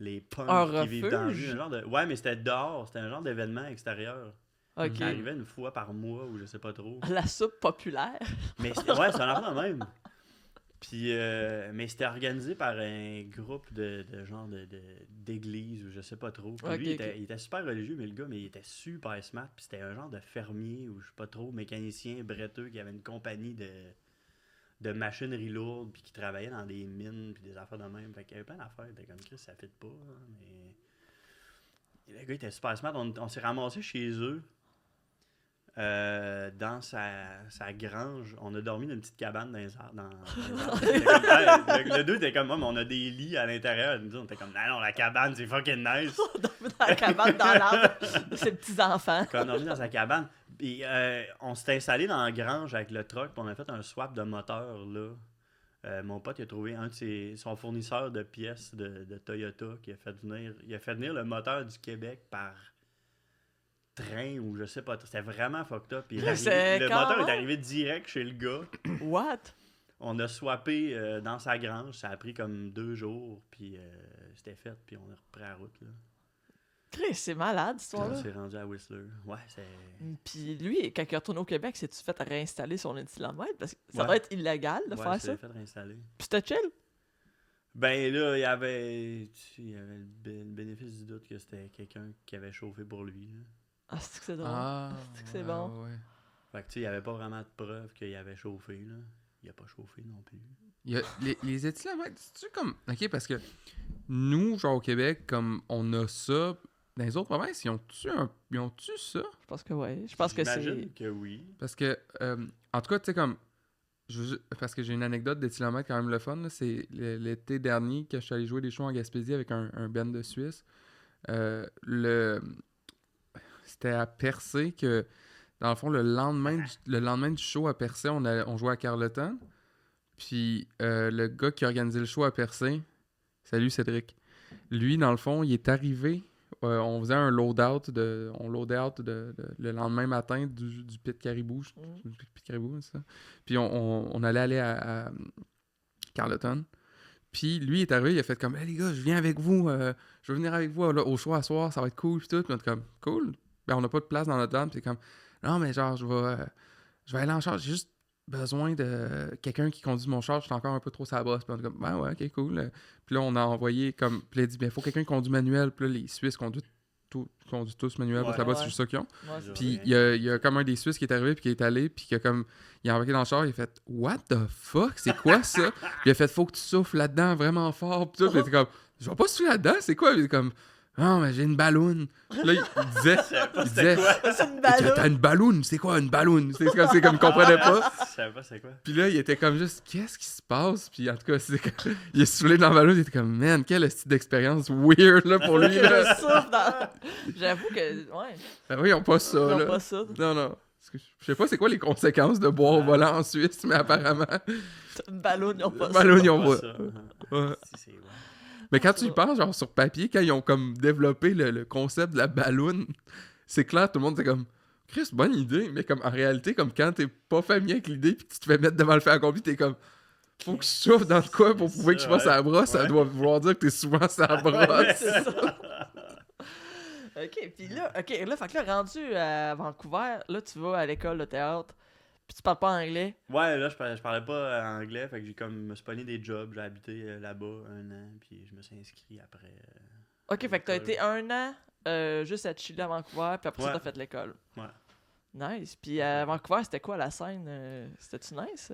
les punks Un qui vivent dans la refuge? rue. Ouais, mais c'était dehors. C'était un genre d'événement extérieur. Ok. Ça arrivait une fois par mois ou je sais pas trop. La soupe populaire. Mais c'est un enfant de même. Puis, mais c'était organisé par un groupe de genre d'église ou je sais pas trop. Puis Ok, lui, ok. il était super religieux, mais le gars, mais il était super smart. Puis c'était un genre de fermier ou je sais pas trop, mécanicien bretteux qui avait une compagnie de machinerie lourde puis qui travaillait dans des mines puis des affaires de même. Fait qu'il y avait plein d'affaires. Il était comme Chris, ça fit pas. Hein, mais le gars était super smart. On s'est ramassé chez eux. Dans sa grange, on a dormi dans une petite cabane dans les arbres. C'était comme, le deux était comme, mais on a des lits à l'intérieur. Nous, on était comme, non, la cabane, c'est fucking nice. Dans la cabane, dans l'arbre de ses petits-enfants. Quand on a dormi dans sa cabane, puis on s'est installé dans la grange avec le truck, puis on a fait un swap de moteur, là. Mon pote, il a trouvé son fournisseur de pièces de Toyota qui a fait venir le moteur du Québec par train ou je sais pas. C'était vraiment fucked up. Puis le moteur est arrivé direct chez le gars. What? On a swappé dans sa grange. Ça a pris comme 2 jours. Puis c'était fait. Puis on a repris la route. Là. Chris, c'est malade, cette Puis on histoire-là. s'est rendu à Whistler. Ouais, c'est... Puis lui, quand il est retourné au Québec, s'est-tu fait réinstaller son éthylomètre? Parce que ça Ouais. doit être illégal de Ouais, faire c'est ça. fait réinstaller. Puis c'était chill. Ben là, il y avait le bénéfice du doute que c'était quelqu'un qui avait chauffé pour lui. Là. Ah, c'est que c'est drôle. Ah, C'est que c'est bon. ouais. Fait que tu sais, il n'y avait pas vraiment de preuve qu'il avait chauffé. Là. Il a pas chauffé non plus. Il y a les éthylomètres, c'est-tu comme... OK, parce que nous, genre au Québec, comme on a ça, dans les autres provinces, ils ont-tu ça? Je pense que oui. Je pense que J'imagine c'est... que oui. Parce que, en tout cas, tu sais, comme... parce que j'ai une anecdote d'éthylomètre quand même le fun, là, c'est l'été dernier que je suis allé jouer des shows en Gaspésie avec un band de Suisse. C'était à Percé que, dans le fond, le lendemain du show à Percé, on jouait à Carleton. Puis le gars qui organisait le show à Percé, salut Cédric, lui, dans le fond, il est arrivé, on faisait un load-out le lendemain matin du Pit Caribou. Du Pit Caribou, c'est ça? Puis on allait aller à Carleton. Puis lui, il est arrivé, il a fait comme « Hey les gars, je viens avec vous, je vais venir avec vous là, au show à soir, ça va être cool. » Puis tout, puis on est comme « Cool. » Ben on n'a pas de place dans notre van, puis c'est comme « Non, mais genre, je vais aller en charge, j'ai juste besoin de quelqu'un qui conduit mon char, je suis encore un peu trop sa brosse. » Puis on est comme « Ben ouais, ok, cool. » Puis là, on a envoyé comme, puis il a dit « Ben, il faut quelqu'un qui conduit manuel. » Puis là, les Suisses conduisent tous manuel, parce que là-bas, c'est juste ça qu'ils ont. Ouais, Puis il y a comme un des Suisses qui est arrivé, puis qui est allé, puis qui a comme... Il a embarqué dans le char, il a fait « What the fuck? C'est quoi ça? » Puis il a fait « Faut que tu souffles là-dedans vraiment fort. » Puis tout, puis il était comme « Je vais pas souffler là-dedans, c'est quoi? » Puis il était comme « Non, mais j'ai une balloune. » Là, il disait c'est une ballon. « T'as une balloune? C'est quoi une balloune? » C'est comme il comprenait pas. Je savais pas c'est quoi. Puis là, il était comme juste, qu'est-ce qui se passe? Puis en tout cas, il est soufflé dans la ballon, il était comme, man, quelle style d'expérience weird là, pour lui. Là. J'avoue que, ouais. Ben oui, ils ont pas ça. Ils ont là. pas ça. Non, non. Je sais pas c'est quoi les conséquences de boire au volant en Suisse, mais apparemment. Une ballon, ils ont pas ça. Ballon, ils ont Pas pas. ça. Ouais. Si, c'est vrai. Mais quand tu y penses, genre sur papier, quand ils ont comme développé le concept de la balloune, c'est clair, tout le monde était comme, Chris, bonne idée, mais comme en réalité, comme quand t'es pas familier avec l'idée puis que tu te fais mettre devant le fer accompli, t'es comme, faut que je souffle dans le quoi pour prouver que je suis pas sur la brosse, ça doit vouloir dire que t'es souvent sur la brosse. C'est ça. OK, puis là, fait que là, rendu à Vancouver, là, tu vas à l'école de théâtre, puis tu parles pas anglais. Ouais, là, je parlais pas anglais, fait que j'ai comme me suis pogné des jobs, j'ai habité là-bas 1 an, puis je me suis inscrit après. OK, fait que t'as été 1 an juste à chiller à Vancouver, puis après ça, t'as fait l'école. Ouais. Nice. Puis à Vancouver, c'était quoi la scène? C'était-tu nice?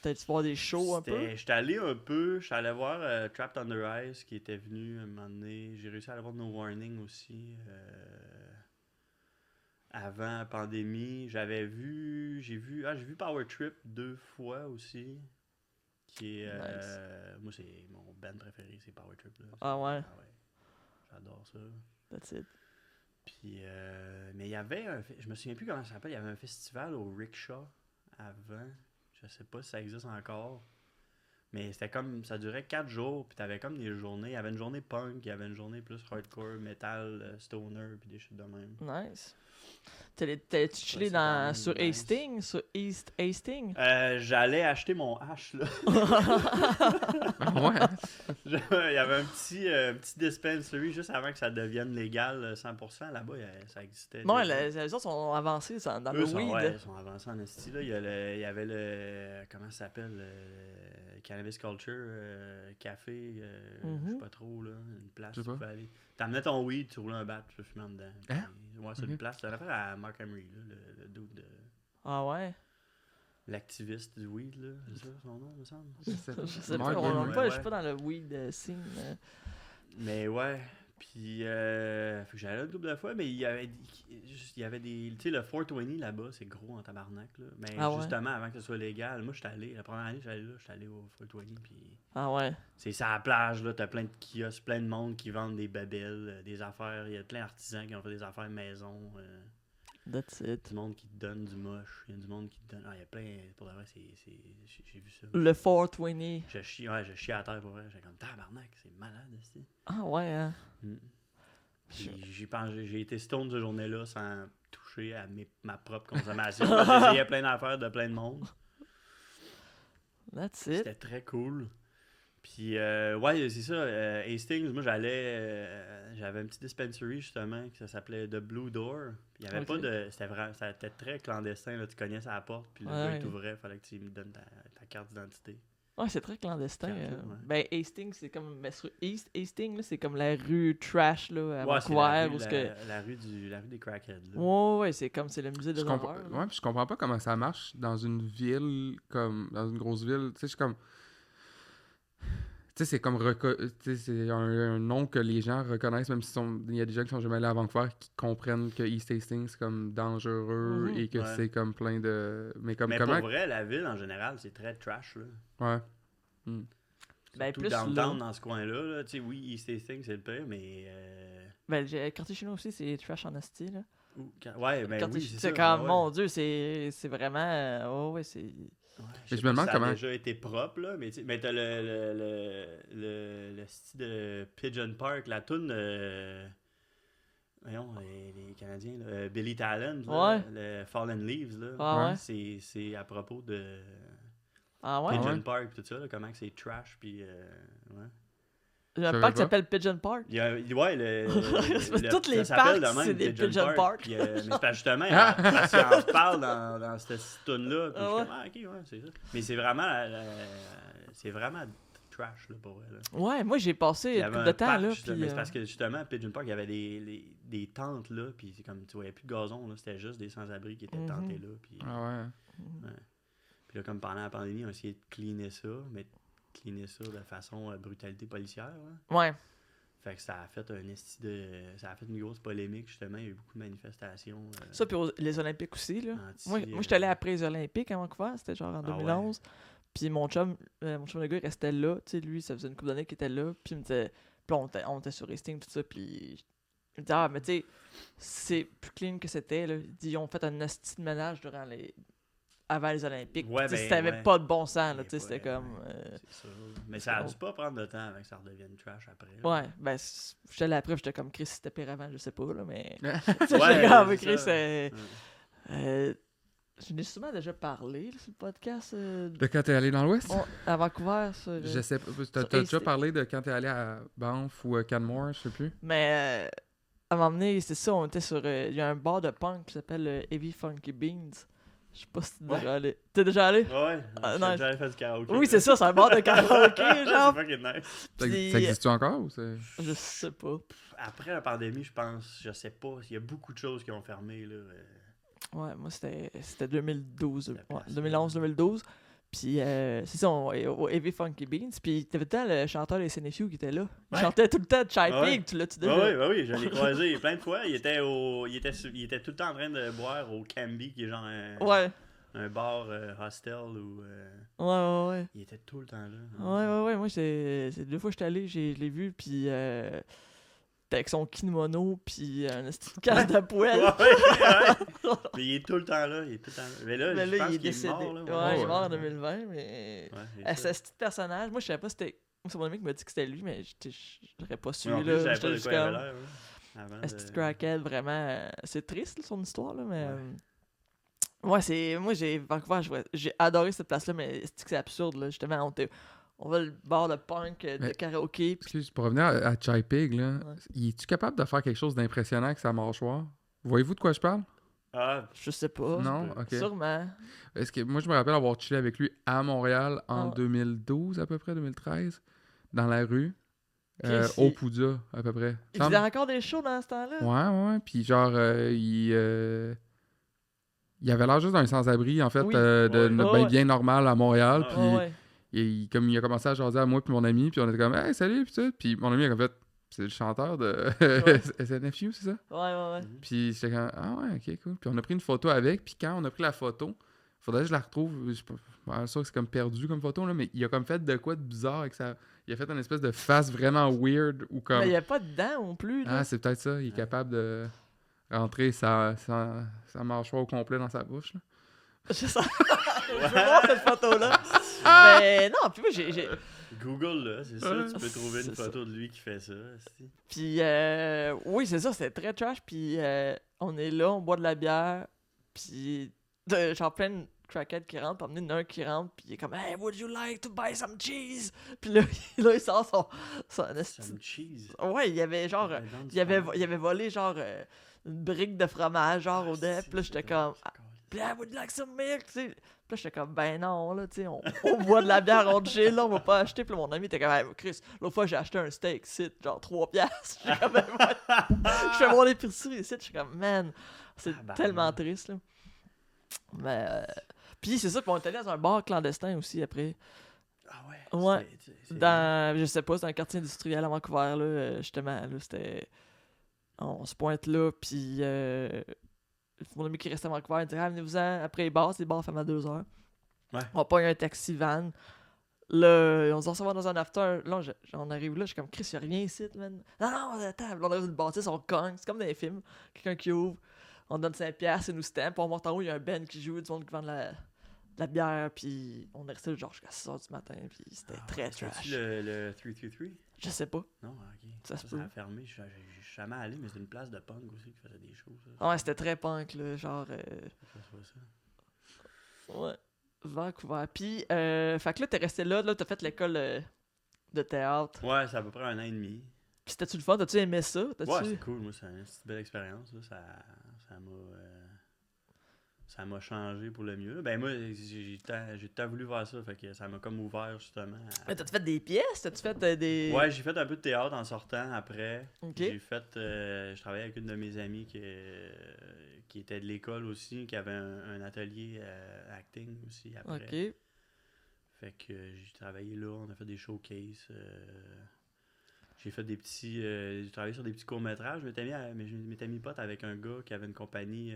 T'as-tu voir des shows un peu? J'étais allé un peu, j'étais allé voir Trapped Under Ice qui était venu un moment donné. J'ai réussi à aller voir No Warning aussi. Avant la pandémie, j'ai vu Power Trip 2 fois aussi. Qui est, Nice. Moi, c'est mon band préféré, c'est Power Trip. Là. Ah ouais? J'adore ça. That's it. Puis, mais il y avait je me souviens plus comment ça s'appelle, il y avait un festival au Rickshaw avant. Je sais pas si ça existe encore. Mais c'était comme, ça durait 4 jours, puis t'avais comme des journées. Il y avait une journée punk, il y avait une journée plus hardcore, metal, stoner, puis des shit de même. Nice. T'allais-tu chiller Ouais, c'est sur quand même nice. Hastings? Sur East Hastings? J'allais acheter mon hache, là. Ouais. Il y avait un petit dispensary juste avant que ça devienne légal 100%. Là-bas, ça existait. Non, déjà. les autres sont avancés dans Eux le sont, weed. ouais, ils sont avancés en esti. Là. Il y avait le... Comment ça s'appelle? Le Cannabis Culture Café. Je sais pas trop, là. Une place Je sais où tu pas. peux aller. T'amenais ton weed, tu roulais un bat, tu peux fumer en dedans. Hein? Puis, ouais, c'est Ok. une place. C'est une affaire à Mark Emery, là, le dude de... Ah ouais? L'activiste du weed, là. C'est ça son nom, me semble? Je sais pas. Je sais Mark pas, Emery. je Ouais. suis pas dans le weed scene. Mais ouais, puis fait que j'allais là une couple de fois, mais il y avait des tu sais, le 420 là-bas, c'est gros en tabarnak, là. Mais Ah ouais? justement, avant que ce soit légal, moi, j'étais allé, la première année, j'étais allé au 420, puis Ah ouais? c'est ça, à la plage, là, t'as plein de kiosques, plein de monde qui vendent des babelles, des affaires, il y a plein d'artisans qui ont fait des affaires maison, That's it. du monde qui te donne du moche, il y a du monde qui te donne, il y a plein, pour de vrai, j'ai vu ça. Le 420. Je chie à terre pour vrai, j'étais comme, tabarnak, c'est malade, ici. Ah ouais, hein? Mm. Puis j'ai été stone cette journée-là sans toucher à ma propre consommation. J'essayais plein d'affaires de plein de monde. That's it. C'était très cool. Puis, ouais, c'est ça. Hastings, moi, j'avais un petit dispensary, justement, qui ça s'appelait The Blue Door. Puis, il y avait Ok. pas de... Ça était très clandestin, là. Tu cognais sa porte, puis le Ouais. gars, il t'ouvrait. Fallait que tu me donnes ta carte d'identité. Ouais, c'est très clandestin. Carrefour, ouais. Ben, Hastings, c'est comme. Mais sur East Hastings, là, c'est comme la rue trash, là, à Ouais, c'est Vancouver. Où ce que... la rue des crackheads. Là. Ouais, c'est comme. C'est le musée de Je comprends, l'horreur. ouais, puis je comprends pas comment ça marche dans une ville comme dans une grosse ville. Tu sais, je suis comme, tu sais, c'est comme tu sais, c'est un nom que les gens reconnaissent, même si il y a des gens qui sont jamais allés à Vancouver qui comprennent que East Hastings c'est comme dangereux et que Ouais. c'est comme plein de. Mais comme Mais comment. pour vrai, la ville, en général, c'est très trash. Là. Ouais. Ben, Tout plus downtown là. dans ce coin-là. Là. Tu sais, oui, East Hastings, c'est le pire, mais... Ben, le quartier chinois aussi, c'est trash en asti, là. Ouais, mais Quartier oui, chi- c'est ça. comme, ouais. mon Dieu, c'est vraiment. Ouais, c'est. Ouais, Mais sais je me pas demande si comment- ça a déjà été propre, là, mais, mais t'as le style de Pigeon Park, la toune voyons, les Canadiens, là, Billy Talent, là, Ouais. le Fallen Leaves, là, Ah ouais? c'est à propos de Ah ouais? Pigeon ouais? Park pis tout ça, là, comment que c'est trash, puis ouais. Il y a un savais parc qui pas. s'appelle Pigeon Park. Il y a, ouais, C'est parce que tous les ça s'appelle parcs, de même, c'est des Pigeon Park. puis, mais c'est pas justement, parce qu'il en parle dans cette tune-là, puis Ah je ouais? suis comme, ok, ouais, c'est ça. Mais c'est vraiment trash, là, pour vrai, là. Ouais, moi j'ai passé Il y une avait couple un de temps, parc, là. justement, Puis, mais c'est parce que justement, à Pigeon Park, il y avait des tentes là, puis c'est comme tu voyais plus de gazon, là, c'était juste des sans-abri qui étaient Mhm. tentés là. Puis, Ah ouais. puis là, comme pendant la pandémie, on a essayé de cleaner ça, mais de cleaner ça de façon brutalité policière. Là. Ouais. Fait que ça a fait ça a fait une grosse polémique, justement. Il y a eu beaucoup de manifestations. Ça, puis les Olympiques aussi, là. anti, Moi, j'étais allé après les Olympiques à Vancouver, c'était genre en Ah ouais. 2011. Puis mon chum de gars, il restait là. Tu sais, lui, ça faisait une couple d'années qu'il était là. Puis il me disait, puis on était sur Hastings, tout ça. Puis il me disait, ah, mais tu sais, c'est plus clean que c'était, là. Il dit, ils ont fait un asti de ménage avant les Olympiques. Ouais, Puis, tu sais, ben, c'était ouais. pas de bon sens, là. Mais Tu sais, c'était ouais, comme. C'est ça. Mais ça a dû pas prendre de temps avant que ça redevienne trash après. là. Ouais, ben, j'étais allé après, j'étais comme Chris, c'était pire avant, je sais pas, là, mais. Ouais, J'étais comme c'est Chris, ça. je n'ai souvent déjà parlé là, sur le podcast De quand t'es allé dans l'Ouest? à Vancouver. Sur, Je sais pas. T'as sur déjà Hastings. parlé de quand t'es allé à Banff ou à Canmore, je sais plus. Mais à m'emmener, c'est ça, on était sur. Il y a un bar de punk qui s'appelle Heavy Funky Beans. Je sais pas si t'es déjà allé. T'es déjà allé? Ouais, Ah, j'ai non. déjà fait du karaoké. Oui, c'est ça, c'est un bar de karaoké, genre. C'est fucking nice. Puis- Ça existe-tu encore ou c'est. Je sais pas. Après la pandémie, je pense, je sais pas, il y a beaucoup de choses qui ont fermé, là. Ouais, moi c'était 2012. La Ouais, place, 2011-2012. Puis c'est ça, au Heavy Funky Beans. Puis t'avais tout le temps le chanteur des Nephew qui était là. Il Ouais. chantait tout le temps de Chai Ouais. Pig, tu l'as-tu déjà? Oui, je l'ai croisé plein de fois. Il était tout le temps en train de boire au Camby, qui est genre Ouais, un bar hostel où ouais. il était tout le temps là. Ouais. Moi, c'est 2 fois que j'étais allé, je l'ai vu, puis t'es avec son kimono, puis un petite casse de poêle. Ouais. Mais il est tout le temps là. Mais là, Mais je là, pense il est qu'il décédé. mort. Là, Ouais, il est mort en ouais. 2020, mais. Ouais, C'est ça. ce petit personnage. Moi, je savais pas si c'était. C'est mon ami qui m'a dit que c'était lui, mais j'aurais pas su. Moi non plus, Là. je savais J'étais pas de juste quoi il avait comme. l'air, hein, avant Un de- petit crackhead, vraiment. C'est triste, là, son histoire, là, mais. Ouais. Ouais, c'est. Moi, Vancouver, j'ai adoré cette place-là, mais c'est absurde, là. Justement, on va le bar de punk, de Mais- karaoké, puis. Excuse, pour revenir à Chai Pig, là, Ouais. es-tu capable de faire quelque chose d'impressionnant avec sa mâchoire? Voyez-vous de quoi je parle? Ah, Je sais pas. Non? Ok. Sûrement. Est-ce que moi, je me rappelle avoir chillé avec lui à Montréal en Ah. 2012, à peu près, 2013, dans la rue, Chris, au Pouda, à peu près. Il faisait encore des shows dans ce temps-là? Ouais. Puis genre, il avait l'air juste d'un sans-abri, en fait, Oui. de Ouais. notre Ouais, bien, bien normal à Montréal. Ah, Puis Ouais. comme il a commencé à jaser à moi puis mon ami, puis on était comme « Hey, salut! » Puis ça. Puis mon ami a fait « C'est le chanteur de SNFU, c'est ça? » Ouais. Puis j'étais comme « Ah ouais, ok, cool. » Puis on a pris une photo avec, puis quand on a pris la photo, faudrait que je la retrouve, je suis pas sûr que c'est comme perdu comme photo, là, mais il a comme fait de quoi de bizarre avec ça. Il a fait une espèce de face vraiment weird, ou comme... Mais il n'y a pas de dents non plus, là. Ah, c'est peut-être ça, il est capable de rentrer sa mâchoire au complet dans sa bouche, là. Je sais. Je veux voir cette photo-là. Mais non, puis moi, j'ai. Google, là, c'est ça. Tu peux C'est trouver une ça. photo de lui qui fait ça. c'est- Puis, oui, c'est ça, c'était très trash. Puis, on est là, on boit de la bière. Puis, genre plein de crackheads qui rentrent. Puis, il y en a un qui rentre. Puis, il est comme, hey, would you like to buy some cheese? Puis là, il sort son esti- Some cheese. Ouais, il y avait genre. Il avait volé genre une brique de fromage, genre au dep. Puis là, j'étais comme. Puis I would like some milk, tu sais. Puis là, j'étais comme, ben non, là, tu sais, on boit de la bière, on chill, là, on va pas acheter. Puis là, mon ami était comme, hey, Chris, l'autre fois, j'ai acheté un steak, c'est genre 3$. J'étais comme, ben, ouais. Je fais mon épicerie ici, j'étais comme, man, c'est tellement triste, là. Mais, puis c'est ça, puis on est allé dans un bar clandestin aussi après. Ah ouais? Ouais. C'est- Dans, je sais pas, c'est un quartier industriel à Vancouver, là, justement, là, c'était... On se pointe là, puis mon ami qui restait à Vancouver, il dit « Ah, venez-vous-en, après les bars, c'est les bars ferment à 2h. » Ouais. On pogne un taxi van. Là, on se va dans un after. Là, on arrive là, je suis comme « Chris, y'a rien ici, man. » « Non, non, à table. » On arrive dans une bâtisse, on cogne. C'est comme dans les films. Quelqu'un qui ouvre, on donne 5$, c'est nous stamp. On monte en haut, il y a un Ben qui joue, du monde qui vend de la bière, puis on est resté genre jusqu'à 6h du matin, puis c'était très C'est-tu trash. le 333? Je sais pas. Non, ok. Ça se peut. a fermé. Je suis jamais allé, mais c'est une place de punk aussi qui faisait des shows. Ça. Ouais, c'était très punk, là, genre... Ça se voit ça. Ouais, Vancouver. Puis, fait que là, t'es resté là, t'as fait l'école de théâtre. Ouais, c'est à peu près 1 an et demi. Puis c'était-tu le fun? T'as-tu aimé ça? Ouais, c'est cool. Moi, c'est une belle expérience. Là. Ça m'a changé pour le mieux. Ben moi, j'ai tant voulu voir ça, fait que ça m'a comme ouvert justement. Mais t'as-tu fait des pièces? T'as-tu fait des... Ouais, j'ai fait un peu de théâtre en sortant après. Ok. J'ai fait, je travaillais avec une de mes amies qui était de l'école aussi, qui avait un atelier acting aussi après. Ok. Fait que j'ai travaillé là, on a fait des showcases. J'ai fait des petits. J'ai travaillé sur des petits courts-métrages. Je m'étais mis pote avec un gars qui avait une compagnie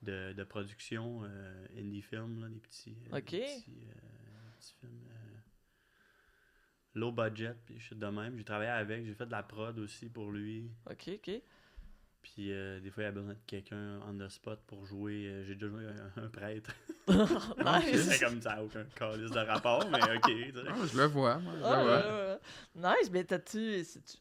de production indie film, là, des petits. Ok. Des petits films. Low budget, puis je suis de même. J'ai travaillé avec, j'ai fait de la prod aussi pour lui. Ok, ok. Puis des fois, il y a besoin de quelqu'un on the spot pour jouer. J'ai déjà joué un prêtre. Nice! C'est comme ça, aucun calice de rapport, mais ok. Tu sais. Ah, je le vois, moi. Je Ah, le vois. ouais. Nice, mais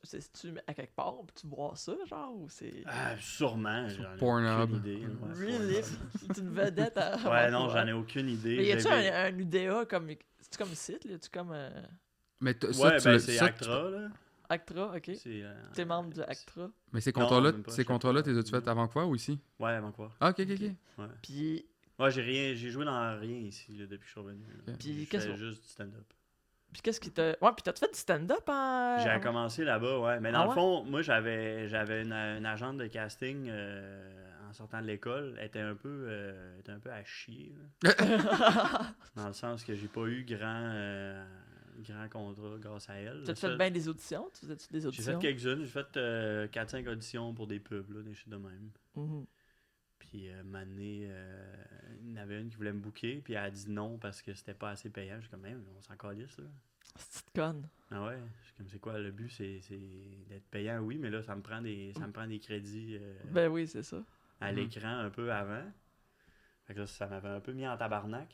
c'est-tu à quelque part, tu vois ça, genre, ou c'est... Ah, sûrement. J'en ai Pornhub. aucune idée. Ouais, Really? C'est une vedette à... Ouais, non, j'en ai aucune idée. Mais y a-tu J'avais- un UDA comme... C'est-tu comme site, là? Y a-tu comme... Mais ça, Ouais, tu ben le- c'est ça, Actra, là. Actra, ok. C'est, T'es membre de Actra. Mais ces Non, contrats-là, même pas, ces je sais contrats-là, pas. t'es as-tu fait à Vancouver ou ici? Ouais, avant quoi. Ah, ok, ok, ok. Ouais. Puis... Ouais, j'ai joué dans rien ici, là, depuis que je suis revenu. là. Ok. Puis Je qu'est-ce fais que- juste du stand-up. Puis qu'est-ce qui t'a... Ouais, puis t'as fait du stand-up en... J'ai commencé là-bas, ouais. Mais dans Ah le ouais? fond, moi, j'avais une agente de casting en sortant de l'école. Elle était un peu à chier, là. Dans le sens que j'ai pas eu grand contrat grâce à elle. T'as fait bien des auditions? Tu faisais-tu des J'ai auditions? fait quelques-unes. J'ai fait 4-5 auditions pour des pubs, là, des choses de même. Mhm. Puis, une année, il y en avait une qui voulait me booker, puis elle a dit non parce que c'était pas assez payant. Je suis comme, même, on s'en calisse, là. C'est une conne. Ah ouais, je suis comme, c'est quoi le but? C'est d'être payant, oui, mais là, ça me prend des crédits Ben oui, c'est ça. à l'écran un peu avant. Fait que là, ça m'avait un peu mis en tabarnak.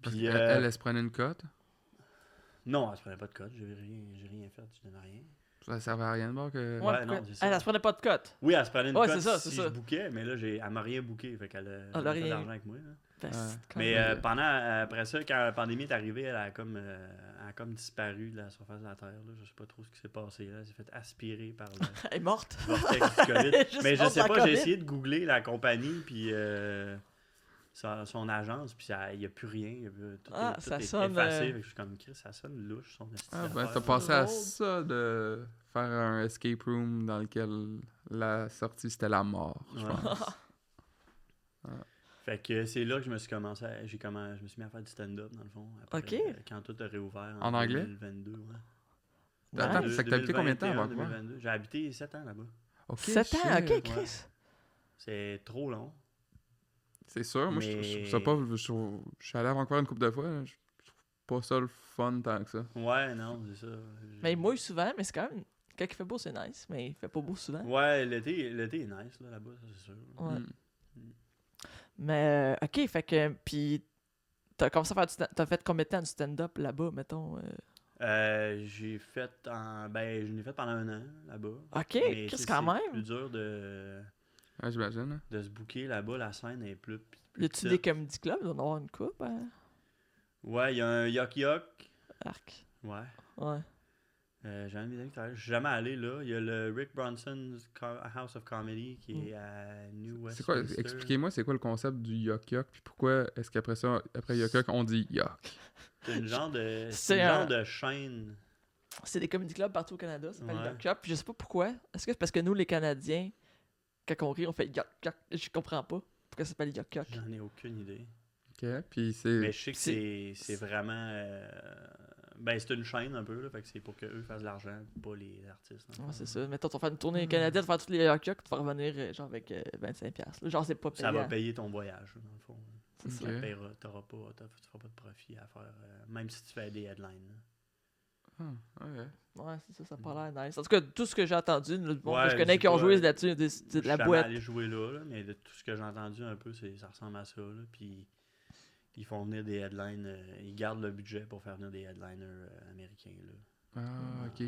Parce Puis, qu'elle, elle se prenait une cote. non, elle se prenait pas de code, j'ai rien fait, je donne rien. Ça servait à rien de voir que. Ouais, non, c'est ça. Elle se prenait pas de cote. Oui, elle se prenait une Ouais, cote c'est ça, si c'est je ça. bookais, mais là, elle m'a rien booké, fait qu'elle Elle a a fait rien. d'argent avec moi. Là. Ben, Ouais. c'est quand Mais même- après ça, quand la pandémie est arrivée, elle a comme disparu de la surface de la Terre. Là. Je sais pas trop ce qui s'est passé. Là. Elle s'est fait aspirer par le Elle est morte. vortex du COVID. Juste Mais je morte sais par pas, COVID. j'ai essayé de googler la compagnie, puis son agence, puis il n'y a plus rien. Tout Ah, est, ça tout est sonne, effacé. Fait que je suis comme, Chris, ça sonne louche, son esti Ah, ben, d'affaires. t'as passé à drôle. ça de faire un escape room dans lequel la sortie c'était la mort, je Ouais. pense. Fait que c'est là que je me suis je me suis mis à faire du stand-up, dans le fond. Après, Ok. quand tout a réouvert En anglais? 2022, ouais. Attends, Nice. ça que t'as habité combien de temps à 2021, Vancouver? 2022. J'ai habité 7 ans là-bas. Ok, 7 ans, shit. ok, Chris. C'est trop long. C'est sûr, moi je trouve ça pas. Je suis allé à Vancouver une couple de fois, là, je trouve pas ça le fun tant que ça. Ouais, non, c'est ça. Mais il mouille souvent, mais c'est quand même... Quand il fait beau, c'est nice, mais il fait pas beau souvent. Ouais, l'été est nice là, là-bas, ça, c'est sûr. Ouais. Mm. Mais, ok, fait que... Puis, t'as commencé à faire t'as fait combien de temps de stand-up là-bas, mettons? J'ai fait j'en ai fait pendant 1 an là-bas. Ok, Mais, Chris, tu sais, quand c'est même. plus dur de Ouais, j'imagine. Hein. se booker là-bas, la scène est plus Y a-tu petite. des comedy clubs? Il doit y en avoir une coupe, hein? Ouais, il y a un Yok Yok. Arc. Ouais. Ouais. J'ai mes amis qui travaillent. Je suis jamais allé là. Il y a le Rick Bronson's House of Comedy qui est à New Westminster. Expliquez-moi, c'est quoi le concept du Yuck Yuck, puis pourquoi est-ce qu'après ça, après Yuck Yuck, on dit Yuck? C'est une genre de, C'est une genre un- de chaîne. C'est des comedy clubs partout au Canada, ça s'appelle Ouais. Yuck Yuck. Puis je sais pas pourquoi. Est-ce que c'est parce que nous, les Canadiens, quand on rit, on fait Yuck Yuck. Je comprends pas pourquoi ça s'appelle Yuck Yuck. J'en ai aucune idée. OK, puis c'est... Mais je sais que c'est vraiment. Ben, c'est une chaîne un peu, là. Fait que c'est pour qu'eux fassent de l'argent, pas les artistes. Ouais, c'est ça. Mettons, tu vas faire une tournée canadienne, faire tous les Yuck Yuck, tu vas revenir genre avec 25$. Là. Genre, c'est pas payant. Ça va payer ton voyage, dans le fond. C'est ça. Ok. Tu feras pas de profit à faire, même si tu fais des headlines. Là. Ouais, c'est ça, ça a pas l'air nice. En tout cas, tout ce que j'ai entendu, le monde Ouais, que je connais c'est qui ont pas- joué là-dessus, c'est de Je la suis boîte. allé jouer là, mais de tout ce que j'ai entendu un peu, ça ressemble à ça. Là. Puis ils font venir des headlines, ils gardent le budget pour faire venir des headliners américains. Là. Ah, ok.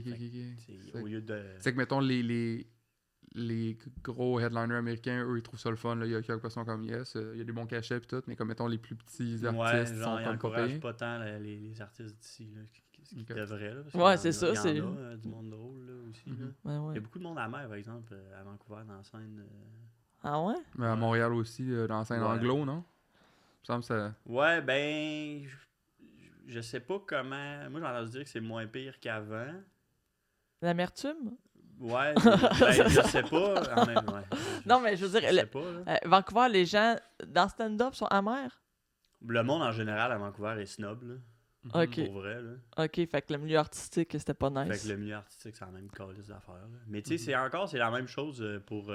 C'est- Au lieu de. C'est que, mettons, les gros headliners américains, eux, ils trouvent ça le fun, là, Yuck Yuck, parce qu'ils sont comme, yes, il y a des bons cachets pis tout, mais comme, mettons, les plus petits Ouais, artistes genre, sont ils comme pas encouragent payés. pas tant les artistes d'ici, là, ce qu'ils Ok. devraient. Là, parce Ouais, qu'il y en c'est a- ça, Il y en c'est- a du monde drôle là, aussi. Là. Mhm. Ouais, Il y ouais. a beaucoup de monde à la mer, par exemple, à Vancouver, dans la scène. Ah ouais? Mais à Ouais. Montréal aussi, dans la scène Ouais. anglo, non? Il me semble que ça... Ouais, ben. Je sais pas comment. Moi, j'ai entendu dire que c'est moins pire qu'avant. L'amertume? Ouais, ben, je sais pas. En même, ouais, Non, mais je veux dire, je sais pas, là. Vancouver, les gens dans stand-up sont amers? Le monde en général à Vancouver est snob, là, Ok. pour vrai. Là. Ok, fait que le milieu artistique, c'était pas Fait nice. que le milieu artistique, c'est la même calice d'affaires. Là. Mais tu sais, c'est la même chose pour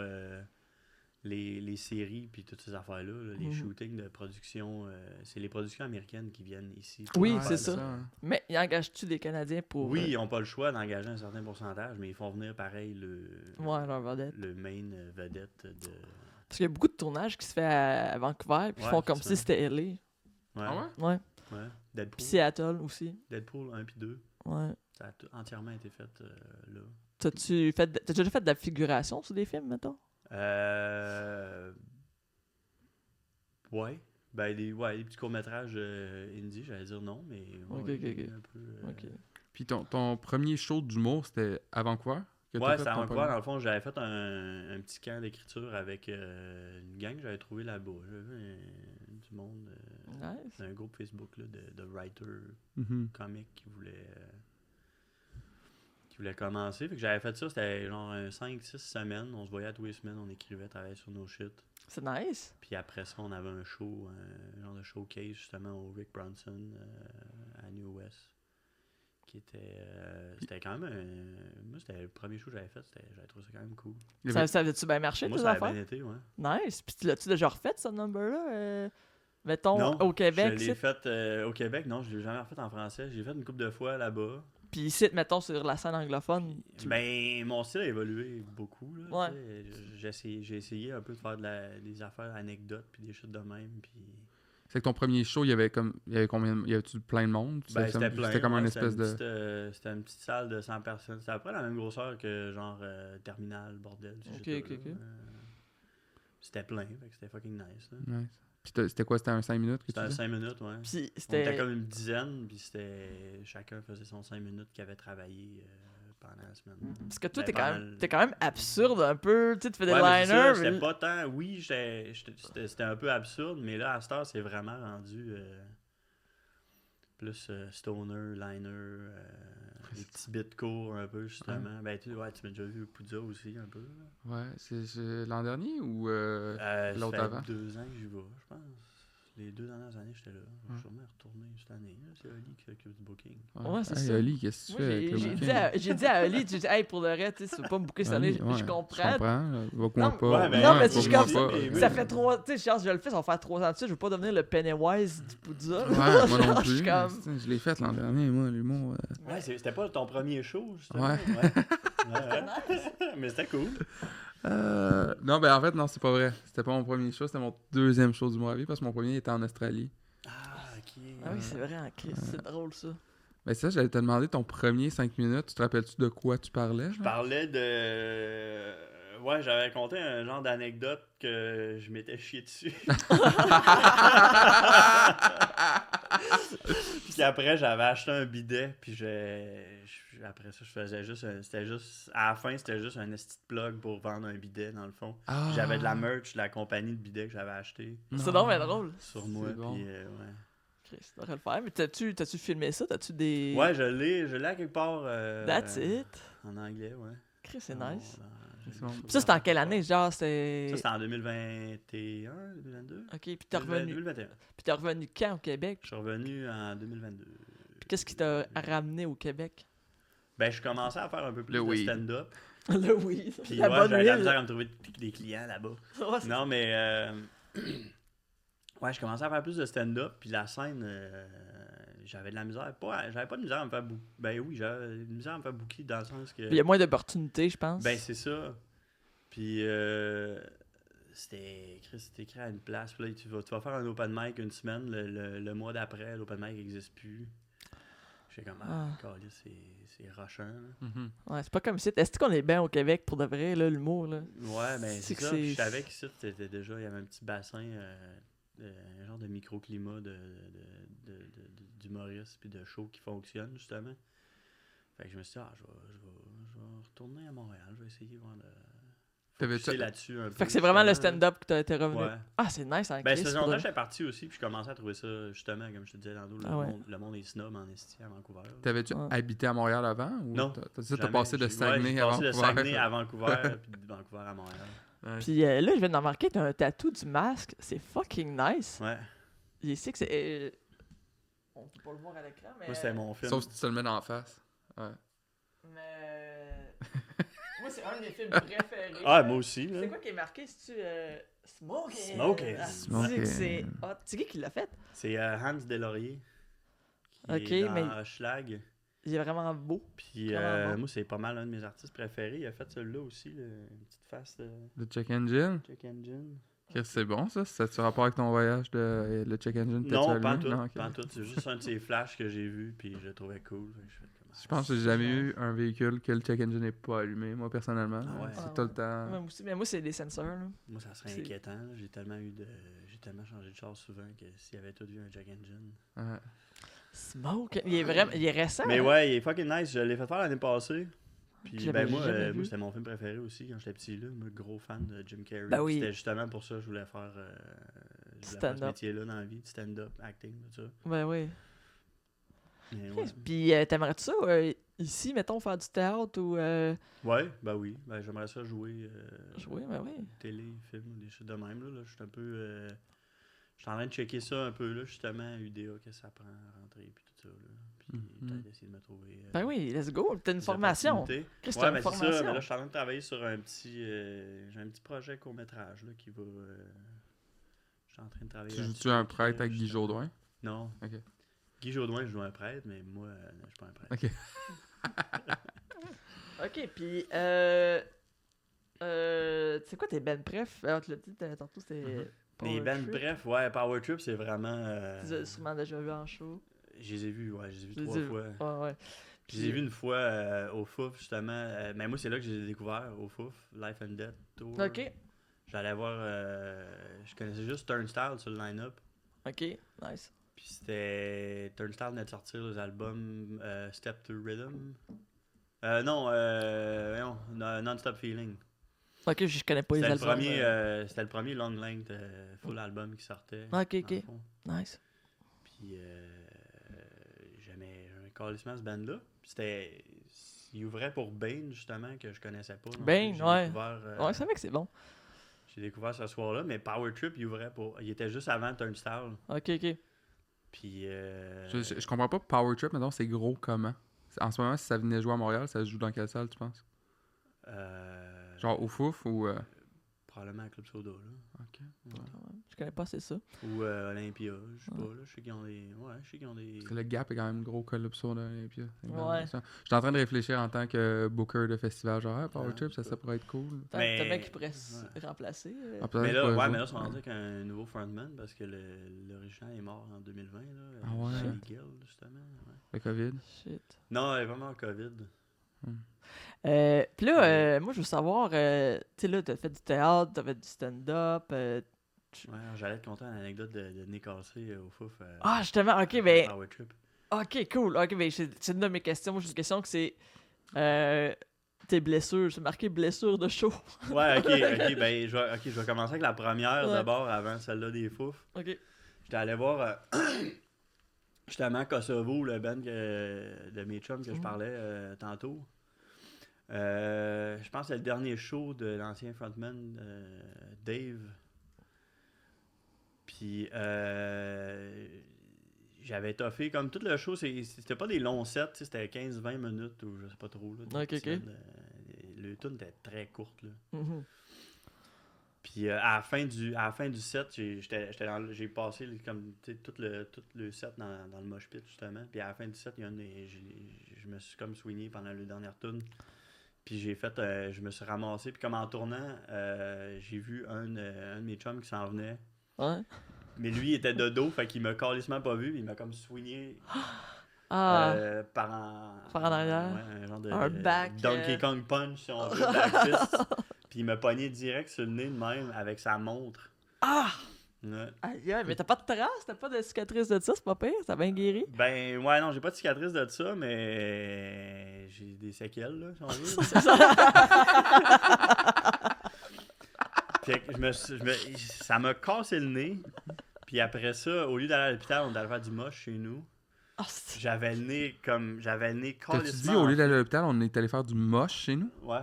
les séries puis toutes ces affaires-là. Là. Les Mhm. shootings de production, c'est les productions américaines qui viennent ici. pour Oui, faire c'est ça. ça. hein. Mais y engagent-tu des Canadiens pour. Oui, ils n'ont pas le choix d'engager un certain pourcentage, mais ils font venir pareil Ouais, leur vedette. le main vedette de. Parce qu'il y a beaucoup de tournages qui se fait à Vancouver, puis ils Ouais, font comme c'est si ça. c'était LA. Ouais, Ah ouais? Ouais. ouais. Puis Deadpool. Seattle aussi. Deadpool 1 puis 2. Ouais. Ça a entièrement été fait là. T'as déjà fait de la figuration sur des films, mettons? Ouais. Ben, les petits courts-métrages indie, j'allais dire non, mais. Ok, ouais, ok. un peu, Ok. Puis ton premier show d'humour, c'était à Vancouver? Que t'as Ouais, fait c'était à ton Vancouver. premier? Dans le fond, j'avais fait un petit camp d'écriture avec une gang que j'avais trouvé là-bas. J'avais vu du monde. Nice. C'est un groupe Facebook là, de writers Mhm. comiques qui voulaient commencer. Fait que j'avais fait ça, c'était genre 5-6 semaines. On se voyait à tous les semaines, on écrivait, travaillait sur nos shit. C'est nice. Puis après ça, on avait un show, un genre de showcase justement au Rick Bronson à New West. Qui était. C'était quand même moi, c'était le premier show que j'avais fait. J'avais trouvé ça quand même cool. Il y Ça, avait- ça avait-tu bien marché, Moi, tes ça a affaires? bien été, ouais. Nice. Puis l'as-tu déjà refait, ce number-là? Mettons, Non, au Québec, Je l'ai ici? fait au Québec, non, je l'ai jamais refait en français. J'ai fait une couple de fois là-bas. Puis ici, mettons, sur la scène anglophone. Ben, mon style a évolué beaucoup. Là, Ouais. tu sais. J'ai essayé un peu de faire des affaires anecdotes puis des choses de même. Puis... C'est que ton premier show, il y avait combien? Y avait-tu plein de monde? Ben, c'était plein. C'était comme ouais, une espèce de... C'était une petite salle de 100 personnes. C'était à peu près la même grosseur que genre Terminal, bordel. ces Ok, shit-là, ok, là. ok. C'était plein, fait que c'était fucking nice. Là. Nice. Puis c'était quoi? C'était un 5 minutes que tu C'était disais? 5 minutes, ouais. Puis On était c'était. comme une dizaine, puis chacun faisait son 5 minutes qu'il avait travaillé pendant la semaine. Parce que toi, Ben, t'es quand même absurde un peu. Tu sais, tu fais des Ouais, mais c'est liners. ça, c'était pas tant. Oui, c'était un peu absurde, mais là, à cette heure, c'est vraiment rendu plus stoner, liner, des petits bits courts un peu, justement. Ben, tu m'as déjà vu Poudza aussi, un peu. Là. Ouais, c'est l'an dernier ou Ça l'autre fait avant? 2 ans que j'y vais, je pense. Les 2 dernières années, j'étais là. Je vais sûrement retourner cette année. Là. C'est Ali qui s'occupe du booking. Ouais, c'est Hey, ça. Ali, qu'est-ce que tu Moi, fais avec le j'ai booking? dit à Oli, j'ai dit, hey, pour le reste, tu sais, tu veux pas me booker cette année, Ali, ouais, je comprends. Je comprends. Là. Va-moi Non, pas. ouais, mais- non, mais si je va-moi comme pas. mais oui. Ça fait 3. Tu sais, je pense que je le fais, ça va faire 3 ans de suite, je veux pas devenir le Pennywise du Poudza. Ouais, moi non Genre, je plus. suis comme. Je l'ai fait l'an dernier, moi, l'humour. Ouais, c'était pas ton premier show, justement. Ouais. Ouais. Mais c'était cool. Non, ben en fait, non, c'est pas vrai. C'était pas mon premier show, c'était mon deuxième show du mois à vie parce que mon premier était en Australie. Ah, ok. Ah oui, c'est vrai, en Christ, c'est drôle ça. Mais ça, j'allais te demander ton premier 5 minutes. Tu te rappelles-tu de quoi tu parlais? Je parlais de. Ouais, j'avais conté un genre d'anecdote que je m'étais chié dessus. Puis après, j'avais acheté un bidet, puis après ça, je faisais juste... C'était juste... À la fin, c'était juste un esti de plug pour vendre un bidet, dans le fond. Ah. Puis j'avais de la merch de la compagnie de bidet que j'avais acheté C'est donc bien drôle. sur moi, C'est bon. puis ouais. Chris, tu devrais le faire. Mais t'as-tu filmé ça? T'as-tu des. Ouais, je l'ai à quelque part. That's it. En anglais, ouais. Chris, c'est nice. C'est bon. Puis ça, c'était en quelle année? Genre, c'était. Ça, c'était en 2021, 2022. Ok, puis t'es revenu. 2021. Puis t'es revenu quand au Québec? Je suis revenu en 2022. Puis qu'est-ce qui t'a ramené au Québec? Ben, je commençais à faire un peu plus Le de weed. stand-up. Là, oui. Puis La ouais, bonne j'avais la huile. misère à me trouver des clients là-bas. Ouais, c'est Non, mais... ouais, je commençais à faire plus de stand-up. Puis la scène, j'avais de la misère. J'avais pas de misère à me faire bouquer. Ben oui, j'avais de la misère à me faire bouquer dans le sens que... Il y a moins d'opportunités, je pense. Ben, c'est ça. Puis, c'était écrit à une place. Puis là, tu vas faire un open mic une semaine. Le mois d'après, l'open mic n'existe plus. J'étais comme, câlisse, c'est rushant. Là. Mhm. Ouais, c'est pas comme ici. Est-ce qu'on est bien au Québec pour de vrai, là, l'humour, là? Ouais, ben, c'est que ça. c'est- Puis je savais qu'ici, c'était déjà, il y avait un petit bassin, un genre de microclimat d'humoristes puis de show qui fonctionne, justement. Fait que je me suis dit, je vais retourner à Montréal. Je vais essayer de voir T'avais-tu- focuser là-dessus un peu. Fait que c'est vraiment le justement, là. stand-up que t'as été revenu. Ouais. Ah, c'est nice, hein, Ben, Chris, cette pour de saison-là, vrai. j'étais parti aussi, puis je commençais à trouver ça, justement, comme je te disais dans le Ah ouais. le monde est snob en esti à Vancouver. T'avais-tu Ouais. habité à Montréal avant? Ou Non. T'as Jamais. passé de Ouais, Saguenay j'ai à passé de Vancouver? Saguenay à Vancouver, puis de Vancouver à Montréal. Ouais. Puis là, je viens de remarquer, t'as un tatou du masque. C'est fucking nice. Ouais. Il sait que c'est. On peut pas le voir à l'écran, mais. Moi, c'était mon film. Sauf si tu te le mets en face. Ouais. Mais. Moi, c'est un de mes films préférés. Ah, moi aussi, là. C'est quoi qui est marqué? C'est-tu Smoking? Smoking. Ah, Smoking. c'est hot. C'est qui l'a fait? C'est Hans Delaurier. Qui Ok, est dans mais- Schlag. Il est vraiment beau. Puis Vraiment bon. moi, c'est pas mal un de mes artistes préférés. Il a fait celui-là aussi, une petite face de Le Check Engine? Check Engine. Chris, c'est bon ça? Ça-tu rapport avec ton voyage de le Check Engine? T'as-tu Non, allumé? pas en tout. Non, ok. Pas en tout. C'est juste un de ces flashs que j'ai vu, puis je le trouvais cool. Fait que je fais comme, Je pense que j'ai jamais eu un véhicule que le Check Engine n'est pas allumé, moi personnellement. Ah ouais. C'est tout le temps. Moi aussi, mais moi, c'est des sensors. Là. Moi, ça serait C'est- inquiétant. Là. J'ai tellement changé de char souvent que s'il y avait tout vu un Check Engine. Ouais. Smoke. Il est récent. Mais hein? ouais, il est fucking nice. Je l'ai fait faire l'année passée. Puis J'avais ben moi, jamais vu. moi c'était mon film préféré aussi quand j'étais petit là. Moi, gros fan de Jim Carrey. Ben Puis oui. C'était justement pour ça que je voulais faire, ce Stand-up. métier-là dans la vie, de stand-up, acting, tout ça. Ben oui. Mais ouais. Puis, t'aimerais-tu ça, ici, mettons, faire du théâtre ou Ouais, ben oui. Ben j'aimerais ça jouer jouer? Ben oui. télé, film, des choses de même. Là. Je suis un peu. Je suis en train de checker ça un peu là, justement, UDA, que ça prend à rentrer puis tout ça. Là. Puis peut-être essayer de me trouver. Ben oui, let's go. T'as une des formation. opportunités. Chris, t'as Ouais, une mais c'est ça. formation. Mais là, je suis en train de travailler sur un petit. J'ai un petit projet court-métrage là, qui va. Je suis en train de travailler. Tu là-dessus, joues-tu un puis, prêtre avec Guy justement- Jodoin? Non. Ok. Guy Jodoin, je joue un prêtre, mais moi, je suis pas un prêtre. Ok. Ok, puis, c'est quoi tes bands préf? Alors, tu l'as dit tantôt, c'était. Les Power bands, Trip. bref, ouais, Power Trip, c'est vraiment. Tu les as sûrement déjà vu en show. Je les ai vus, ouais, je les ai vus Je les 3 ai- fois. Ouais, ouais. Je les ai vus une fois au Fouf, justement. Mais moi, c'est là que je les ai découverts, au Fouf, Life and Death Tour. Ok, J'allais voir. Je connaissais juste Turnstile sur le line-up. ok, nice. Puis c'était. Turnstile venait de sortir les albums Step to Rhythm. Non, Non-Stop Feeling. Ok, je connais pas les C'était albums. c'était le premier long length full album qui sortait. Ok, dans ok. le fond. Nice. Puis j'aimais calissement ce band-là. Puis c'était. Il ouvrait pour Bane, justement, que je connaissais pas. non Bane, plus. J'ai ouais. découvert, Ouais, c'est vrai que c'est bon. j'ai découvert ce soir-là, mais Power Trip, il ouvrait pour. Il était juste avant Turnstile. Ok, ok. Puis. Je comprends pas Power Trip, mais c'est gros comment? En ce moment, si ça venait jouer à Montréal, ça se joue dans quelle salle, tu penses? Genre au Fouf ou... Probablement à Club Soda, là. Ok. Je connais pas, c'est ça. Ou Olympia, je sais pas, là. Je sais qu'ils ont des. Ouais, je sais qu'ils ont des. Parce que le gap est quand même gros Calypso de l'Olympia. Ouais. Je suis en train de réfléchir en tant que booker de festival, genre Power Ah, Trip, ça pourrait être cool. T'as Mais- mec qui pourrait se remplacer. Ah, peut-être Mais là, pas ouais, jouer. mais là, ils sont rendus avec un nouveau frontman parce que l'original est mort en 2020, là. Ah ouais? Shelly Gill, justement. Ouais. Le COVID. Shit. Non, elle est vraiment en COVID. Puis là, moi, je veux savoir, tu sais, là, t'as fait du théâtre, t'as fait du stand-up. Ouais, j'allais te conter une anecdote de nez cassé au fouf. Ah, justement, ok, ben. Power Trip. Ok, cool. Ok, ben, c'est une de mes questions. Moi, j'ai une question que c'est. Tes blessures. C'est marqué blessure de show. Ouais, ok, ben, je vais commencer avec la première d'abord, avant celle-là des fouf. Ok. J'étais allé voir justement Kosovo, le band de mes chums que je parlais tantôt. Je pense que c'est le dernier show de l'ancien frontman Dave. Puis j'avais toffé comme tout le show, c'était pas des longs sets, c'était 15-20 minutes ou je sais pas trop. Là, ok. Le tune était très courte. Là. Mm-hmm. Puis à la fin du set, j'ai passé comme tout le set dans le mosh pit justement. Puis à la fin du set, je me suis comme swingé pendant le dernier tune. Puis je me suis ramassé. Puis comme en tournant, j'ai vu un de mes chums qui s'en venait. Ouais. Mais lui, il était de dos, fait qu'il m'a calissement pas vu. Il m'a comme swingé Ah. par en arrière. Ouais, un genre de Un back, Donkey Kong Punch, si on veut, back fist. Puis il m'a pogné direct sur le nez de même avec sa montre. Ah! Ouais. Aïe, mais t'as pas de traces, t'as pas de cicatrice de ça, c'est pas pire, ça a bien guéri. Ben, ouais, non, j'ai pas de cicatrice de ça, mais j'ai des séquelles, là, si on veut. Fait que ça m'a cassé le nez. Puis après ça, au lieu d'aller à l'hôpital, on allait faire du moche chez nous. Oh, J'avais le nez T'as-tu calissement dit, au lieu d'aller à l'hôpital, on est allé faire du moche chez nous? Ouais.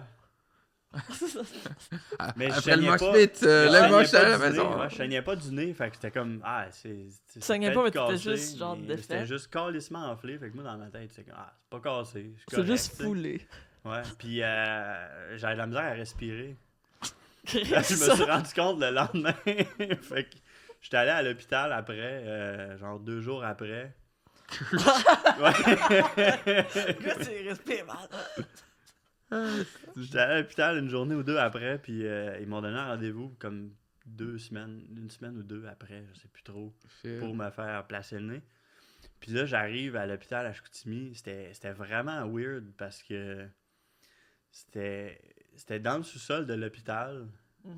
Mais Après le saignais moche pas- pit, je le moche saignais à la pas du nez, maison. ouais, je saignais pas du nez, fait que c'était comme, c'est saignais peut-être pas, mais t'étais cassé, juste genre mais défait. C'était juste calissement enflé, fait que moi dans ma tête, c'est comme, c'est pas cassé, je suis c'est correct, juste tu sais. foulé. Ouais, puis j'avais de la misère à respirer. Je Ça. me suis rendu compte le lendemain, fait que j'étais allé à l'hôpital après, genre 2 jours après. Ouais. Gars, tu respires mal. J'étais allé à l'hôpital une journée ou deux après, puis ils m'ont donné un rendez-vous comme 2 semaines, une semaine ou 2 après, je sais plus trop, pour me faire placer le nez. Puis là, j'arrive à l'hôpital à Chicoutimi, c'était vraiment weird parce que c'était dans le sous-sol de l'hôpital,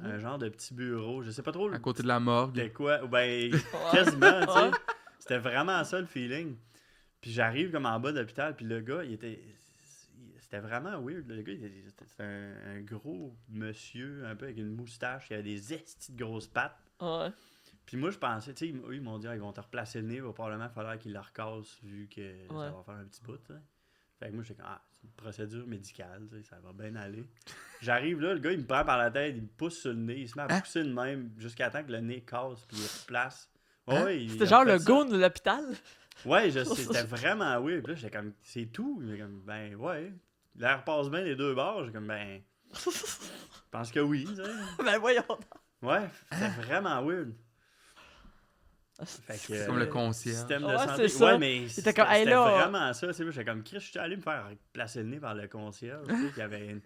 un genre de petit bureau, je sais pas trop À côté de la morgue. c'était quoi, ben quasiment, tu sais. C'était vraiment ça le feeling. Puis j'arrive comme en bas de l'hôpital, puis le gars, c'était vraiment weird. Le gars, c'était un gros monsieur, un peu avec une moustache, il avait des estis de grosses pattes. Ouais. Puis moi, je pensais, tu sais, eux, ils m'ont dit, ils vont te replacer le nez, il va probablement falloir qu'ils le recassent vu que ça va faire un petit bout, tu sais. Fait que moi, j'étais comme, c'est une procédure médicale, tu sais, ça va bien aller. J'arrive là, le gars, il me prend par la tête, il me pousse sur le nez, il se met à pousser de même jusqu'à temps que le nez casse, puis il replace. Ouais, C'était genre le goon de l'hôpital. Ouais, c'était vraiment weird. Puis là, j'étais comme, c'est tout. J'étais comme, ben ouais. L'air passe bien les deux bords. J'étais comme, ben. Je pense que oui, tu sais. Ben voyons. Ouais, c'était vraiment weird. Fait que, C'est comme le concierge. Système de Ouais, santé. c'est ça. Ouais, mais C'était comme, hey, là, vraiment ça. J'étais comme, Chris, je suis allé me faire placer le nez par le concierge. Tu sais, il y avait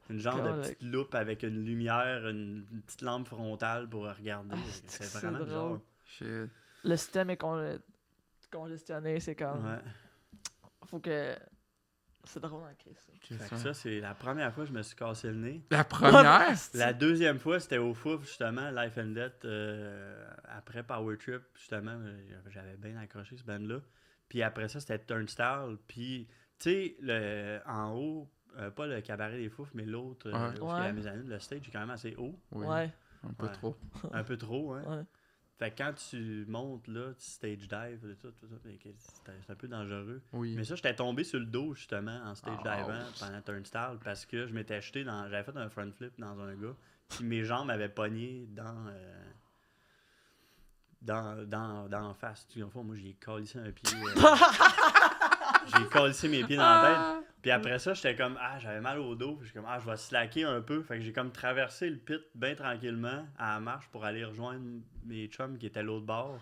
une genre de petite loupe avec une lumière, une petite lampe frontale pour regarder. C'est vraiment bizarre. Shit. Le système est congestionné, c'est comme. Ouais. Faut que. C'est drôle en crise. Fait que ça, c'est la première fois que je me suis cassé le nez. La première? La deuxième fois, c'était au Fouf, justement, Life and Death, après Power Trip, justement, j'avais bien accroché ce band-là. Puis après ça, c'était Turnstile. Puis, tu sais, en haut, pas le cabaret des Fouf, mais l'autre, où il y a la mezzanine, le stage est quand même assez haut. Oui. Ouais. Un peu trop. Un peu trop, hein. Ouais. Fait que quand tu montes, là, tu stage dive, tout ça, c'est un peu dangereux. Oui. Mais ça, j'étais tombé sur le dos, justement, en stage divant ouch. pendant Turnstile, parce que je m'étais jeté j'avais fait un front flip dans un gars, puis mes jambes avaient pogné dans face. Tu vois, moi, j'ai calissé un pied. J'ai calissé mes pieds dans la tête. Puis après ça, j'étais comme, j'avais mal au dos. Puis je suis comme, je vais slacker un peu. Fait que j'ai comme traversé le pit bien tranquillement à la marche pour aller rejoindre mes chums qui étaient à l'autre bord.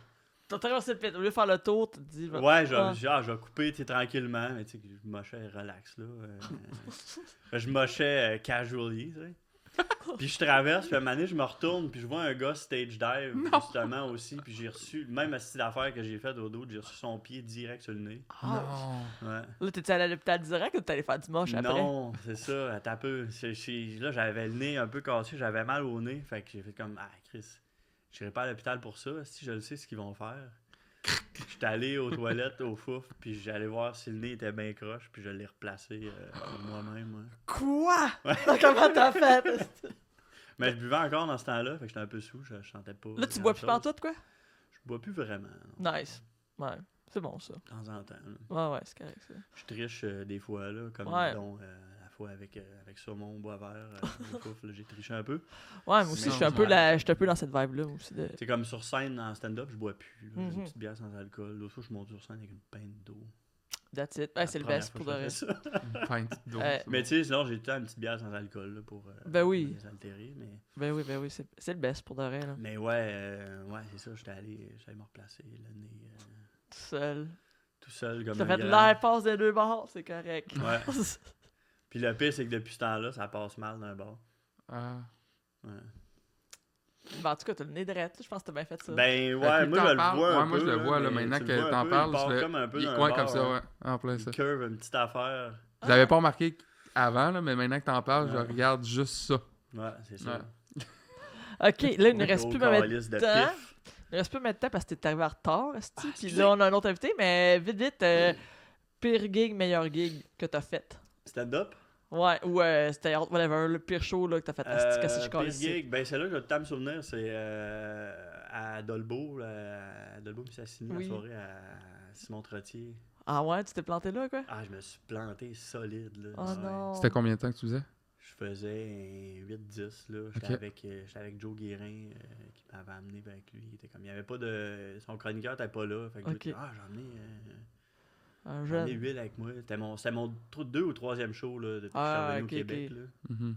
T'as traversé le pit. Au lieu de faire le tour, tu te dis. Ouais, je vais couper tranquillement. Mais tu sais, je mochais relax, là. Je mochais casually, tu sais. Puis je traverse, puis à un moment donné, je me retourne, puis je vois un gars stage dive, justement, aussi. Puis j'ai reçu, le même style d'affaire que j'ai fait au dos, j'ai reçu son pied direct sur le nez. Non. Ouais. Là, t'es-tu allé à l'hôpital direct ou t'es allé faire du moche après? Non, c'est ça, attends un peu. Là, j'avais le nez un peu cassé, j'avais mal au nez. Fait que j'ai fait comme, ah, Chris, je serai pas à l'hôpital pour ça. Si je le sais ce qu'ils vont faire. J'étais allé aux toilettes, au fouf, puis j'allais voir si le nez était bien croche, puis je l'ai replacé moi-même. Ouais. Quoi? Comment t'as fait? Mais je buvais encore dans ce temps-là, fait que j'étais un peu sous, je sentais pas. Là, tu bois plus pantoute, quoi? Je bois plus vraiment. Non. Nice. Ouais, c'est bon, ça. De temps en temps. Là. Ouais, c'est correct, ça. Je triche des fois, là, comme Ouais. la fois avec Saumon, Boisvert, au fouf, là, j'ai triché un peu. Ouais, moi aussi, Non, je suis un peu dans cette vibe-là aussi. C'est comme sur scène, en stand-up, je bois plus. Là. J'ai Mhm. une petite bière sans alcool. L'autre fois, je monte sur scène avec une pinte d'eau. That's it. Ouais, c'est le La best pour première de fois vrai. que je fais ça. Une pinte d'eau. Ouais. c'est Mais bon. tu sais, sinon, j'ai tout le temps une petite bière sans alcool là, pour Ben oui. désaltérer. Ben oui, c'est le best pour de vrai, là. Mais ouais, c'est ça, j'étais allé me replacer le nez Tout seul. tout seul comme T'as un fait grand. l'air passe des deux bords, c'est correct. Ouais. Puis le pire, c'est que depuis ce temps-là, ça passe mal d'un bord. Ah. Ouais. Ben, en tout cas, t'as le nez drette, je pense que t'as bien fait ça. Ben Plus ouais, moi t'en je le parles, vois un ouais, peu. moi je le vois là, mais maintenant tu que le vois un t'en peu, parles. il part je le- comme un peu il- d'un ouais, bord, comme ça, hein. ouais. En plein ça. Il curve une petite affaire. Je l'avais pas remarqué avant, là, mais maintenant que t'en parles, je Ouais. regarde juste ça. Ouais, c'est ça. Ouais. Ok, là, il ne reste Gros plus ma calice de temps. pif. Il ne reste plus de temps parce que t'es arrivé en retard, esti. Puis excusez. là, on a un autre invité, mais vite, pire gig, meilleur gig que t'as fait. Stand-up. Ouais, ou c'était whatever, le pire show là, que t'as fait. Esti, cassé, je Pire calisse. gig, ben c'est là que je vais tout le temps me souvenir, c'est à Dolbeau, à Dolbeau-Missassini, Oui. la soirée à Simon Trottier. Ah ouais, tu t'es planté là, quoi? Ah, je me suis planté solide, là. Oh Ouais. non. C'était combien de temps que tu faisais? Je faisais 8-10, là. J'étais Ok. j'étais avec Joe Guérin, qui m'avait amené avec lui. Il était comme, il y avait pas de... Son chroniqueur était pas là, fait que Ok. j'ai dit, j'ai amené... Un J'en ai jeune. 8 avec moi. C'était mon 2 ou 3e show là, depuis que Ah, je suis revenu ok, au Québec. ok. Là. Mhm.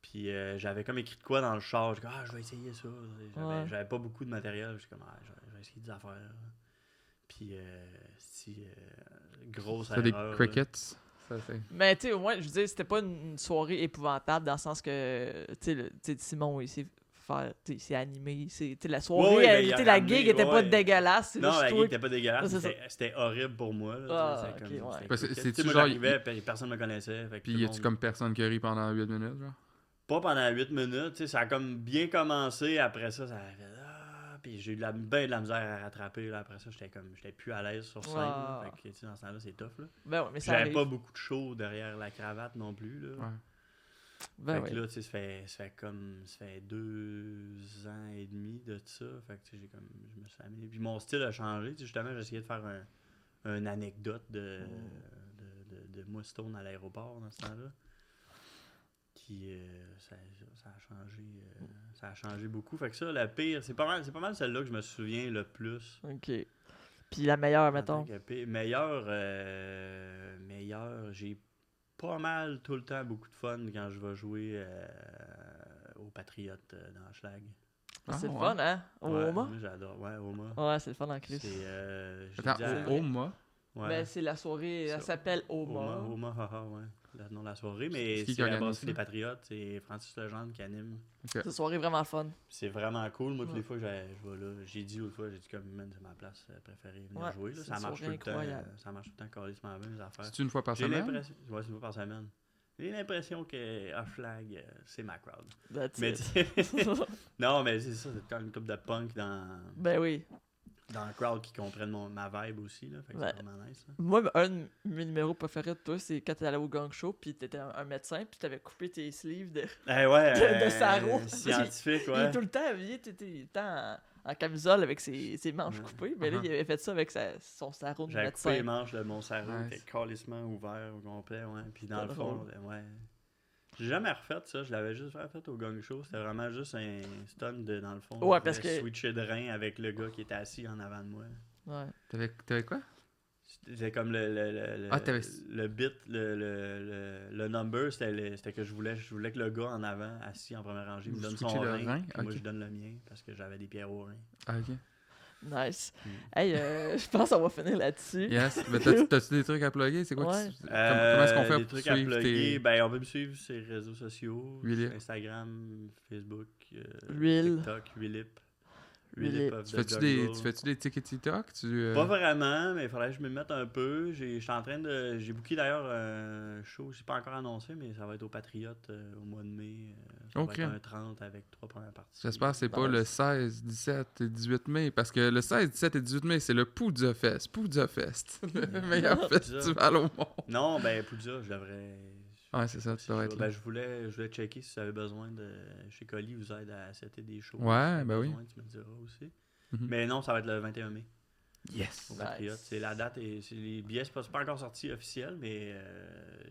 Puis j'avais comme écrit de quoi dans le char. J'ai dit, je vais essayer ça. Ouais. J'avais pas beaucoup de matériel. J'étais comme, je vais essayer des affaires. Puis, grosse C'était des erreur. là. crickets. Ça, c'est... Mais tu sais, au moins, je veux dire, c'était pas une soirée épouvantable dans le sens que, tu sais, Simon, il s'est faire, tu sais, il s'est animé. Tu sais, la soirée, Ouais, mais tu il a sais, la ramené, gig était pas ouais. dégueulasse. C'est Non, juste la toi gig était pas dégueulasse. Ouais, c'est C'était horrible pour moi. Là, Ah, c'était ok, comme- ouais. c'était Parce que cool. c'est-tu Tu sais, moi, genre, j'arrivais, puis personne me connaissait. Fait que Puis tout y le a-tu monde- comme personne qui rit pendant 8 minutes, genre? Pas pendant 8 minutes, tu sais, ça a comme bien commencé, après ça a fait puis j'ai eu ben de la misère à rattraper, là, après ça, j'étais plus à l'aise sur scène, là, Ah. fait que, tu sais, dans ce temps-là, c'est tough, là. Ben ouais, mais ça J'avais arrive. pas beaucoup de show derrière la cravate non plus, là. Ouais. Ben fait ouais. que là, tu sais, ça fait 2 ans et demi de ça, fait que, tu sais, je me suis amélioré. Puis mon style a changé, tu sais, justement, j'ai essayé de faire une anecdote de moi stone à l'aéroport dans ce temps-là. Qui ça a changé beaucoup. Fait que ça, la pire, c'est pas mal celle-là que je me souviens le plus. Ok. Puis la meilleure, en mettons. tant que pire. Meilleur, j'ai pas mal tout le temps beaucoup de fun quand je vais jouer aux Patriotes dans Schlag. C'est le ouais. fun, hein? Au Ouais, Oma? moi, j'adore. Ouais, Oma. Ouais, c'est le fun en Chris. C'est, j'ai Attends, dit à- au Oma? ouais. Ben, c'est la soirée, elle Ça- s'appelle Oma. Oma, haha, ouais. Le nom de la soirée, C'est mais qui qui c'est la organise brasserie ça? des Patriotes, c'est Francis Legendre qui anime. C'est une soirée vraiment le fun. C'est vraiment cool. Moi, toutes Ouais. les fois que je vais là, j'ai dit l'autre fois, j'ai dit comme, man, c'est ma place préférée, venir Ouais, jouer. Là. c'est Ça une marche tout soirée le temps. incroyable. Ça marche tout le temps, carrément bien, mes affaires. C'est une fois par J'ai semaine? l'impression. Ouais, c'est une fois par semaine. J'ai l'impression que Flag, c'est ma crowd. That's Mais it. tu sais, non, mais c'est ça, c'est quand même une couple de punk dans Ben oui. le crowd qui comprennent ma vibe aussi. Là, fait que Ouais. c'est vraiment nice. Là. Moi, un de mes numéros préférés de toi, c'est quand t'es allé au gang show, puis t'étais un médecin, puis t'avais coupé tes sleeves de Eh ouais, de Saro. scientifique, Il ouais. est tout le temps habillé, t'es tout le temps en camisole avec ses manches Ouais. coupées. Mais là, Uh-huh. il avait fait ça avec son sarrau de J'avais coupé les médecin. manches de mon cerveau, Nice. qui était calissement ouvert au complet, ouais. Puis dans C'est le fond, drôle. ouais. J'ai jamais refait ça, je l'avais juste fait au gang show. C'était vraiment juste un stun dans le fond. Ouais, Je parce voulais que- switcher de rein avec le gars qui était assis en avant de moi. Ouais. T'avais quoi? C'était comme le Ah, t'avais- le bit, le number, c'était que je voulais que le gars en avant, assis en première rangée, me Vous donne son switchez le rein, rein? puis moi Ok. je donne le mien, parce que j'avais des pierres au rein. Ah, ok. Nice. Hey, je pense qu'on va finir là-dessus. Yes. Mais t'as-tu des trucs à plugger? C'est quoi Ouais. comment est-ce qu'on fait Des pour trucs à suivre plugger, tes... ben on peut me suivre sur les réseaux sociaux, Willip. sur Instagram, Facebook, Will. TikTok, Willip. Willip. of Tu the fais-tu Jungle. des TikTok? Pas vraiment, mais il faudrait que je me mette un peu. J'ai booké d'ailleurs un show, je sais pas encore annoncé, mais ça va être au Patriote au mois de mai. Ça Ok. va être un 30 avec 3 premières parties. J'espère que c'est pas le 16, 17 et 18 mai, parce que le 16, 17 et 18 mai, c'est le Poudza Fest. Poudza Fest. Le meilleur Poudza. festival au monde. Non, ben Poudza, je devrais... Ouais, c'est ça, tu devrais être là. Ben, je voulais checker si tu avais besoin de... Chez Colli, vous aide à setter des shows. Ouais, si t'avais ben oui. besoin, tu me diras aussi. Mhm. Mais non, ça va être le 21 mai. Yes. Au Patriote. C'est la date et les billets, c'est pas encore sorti officiel, mais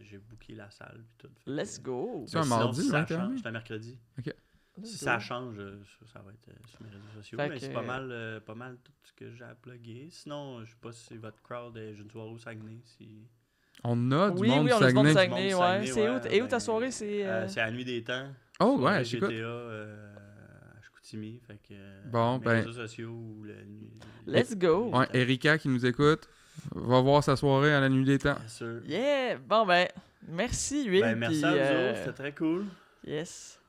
j'ai booké la salle puis tout. Fait Let's que- go. C'est un Mais sinon, mardi, si le ça 21 mai? change, c'est un mercredi. Ok. Si ça change, ça va être sur mes réseaux sociaux. Fait Mais que- c'est pas mal tout ce que j'ai à plugger. Sinon, je sais pas si votre crowd est une soirée au Saguenay. Si... On a du Oui, monde oui, du on a du monde du Saguenay. Saguenay, Du monde du ouais. Saguenay, C'est où, ouais, et où ta ben, soirée? C'est c'est à la nuit des temps. Oh, Soirée ouais, j'écoute. GTA à Chicoutimi. Fait que, Bon, mes ben- réseaux sociaux ou la nuit. Let's go. Ouais, Erika qui nous écoute, va voir sa soirée à la nuit des temps. Bien sûr. Yeah! Bon, ben, merci, Will. Ben, merci puis, à vous autres, c'était très cool. Yes.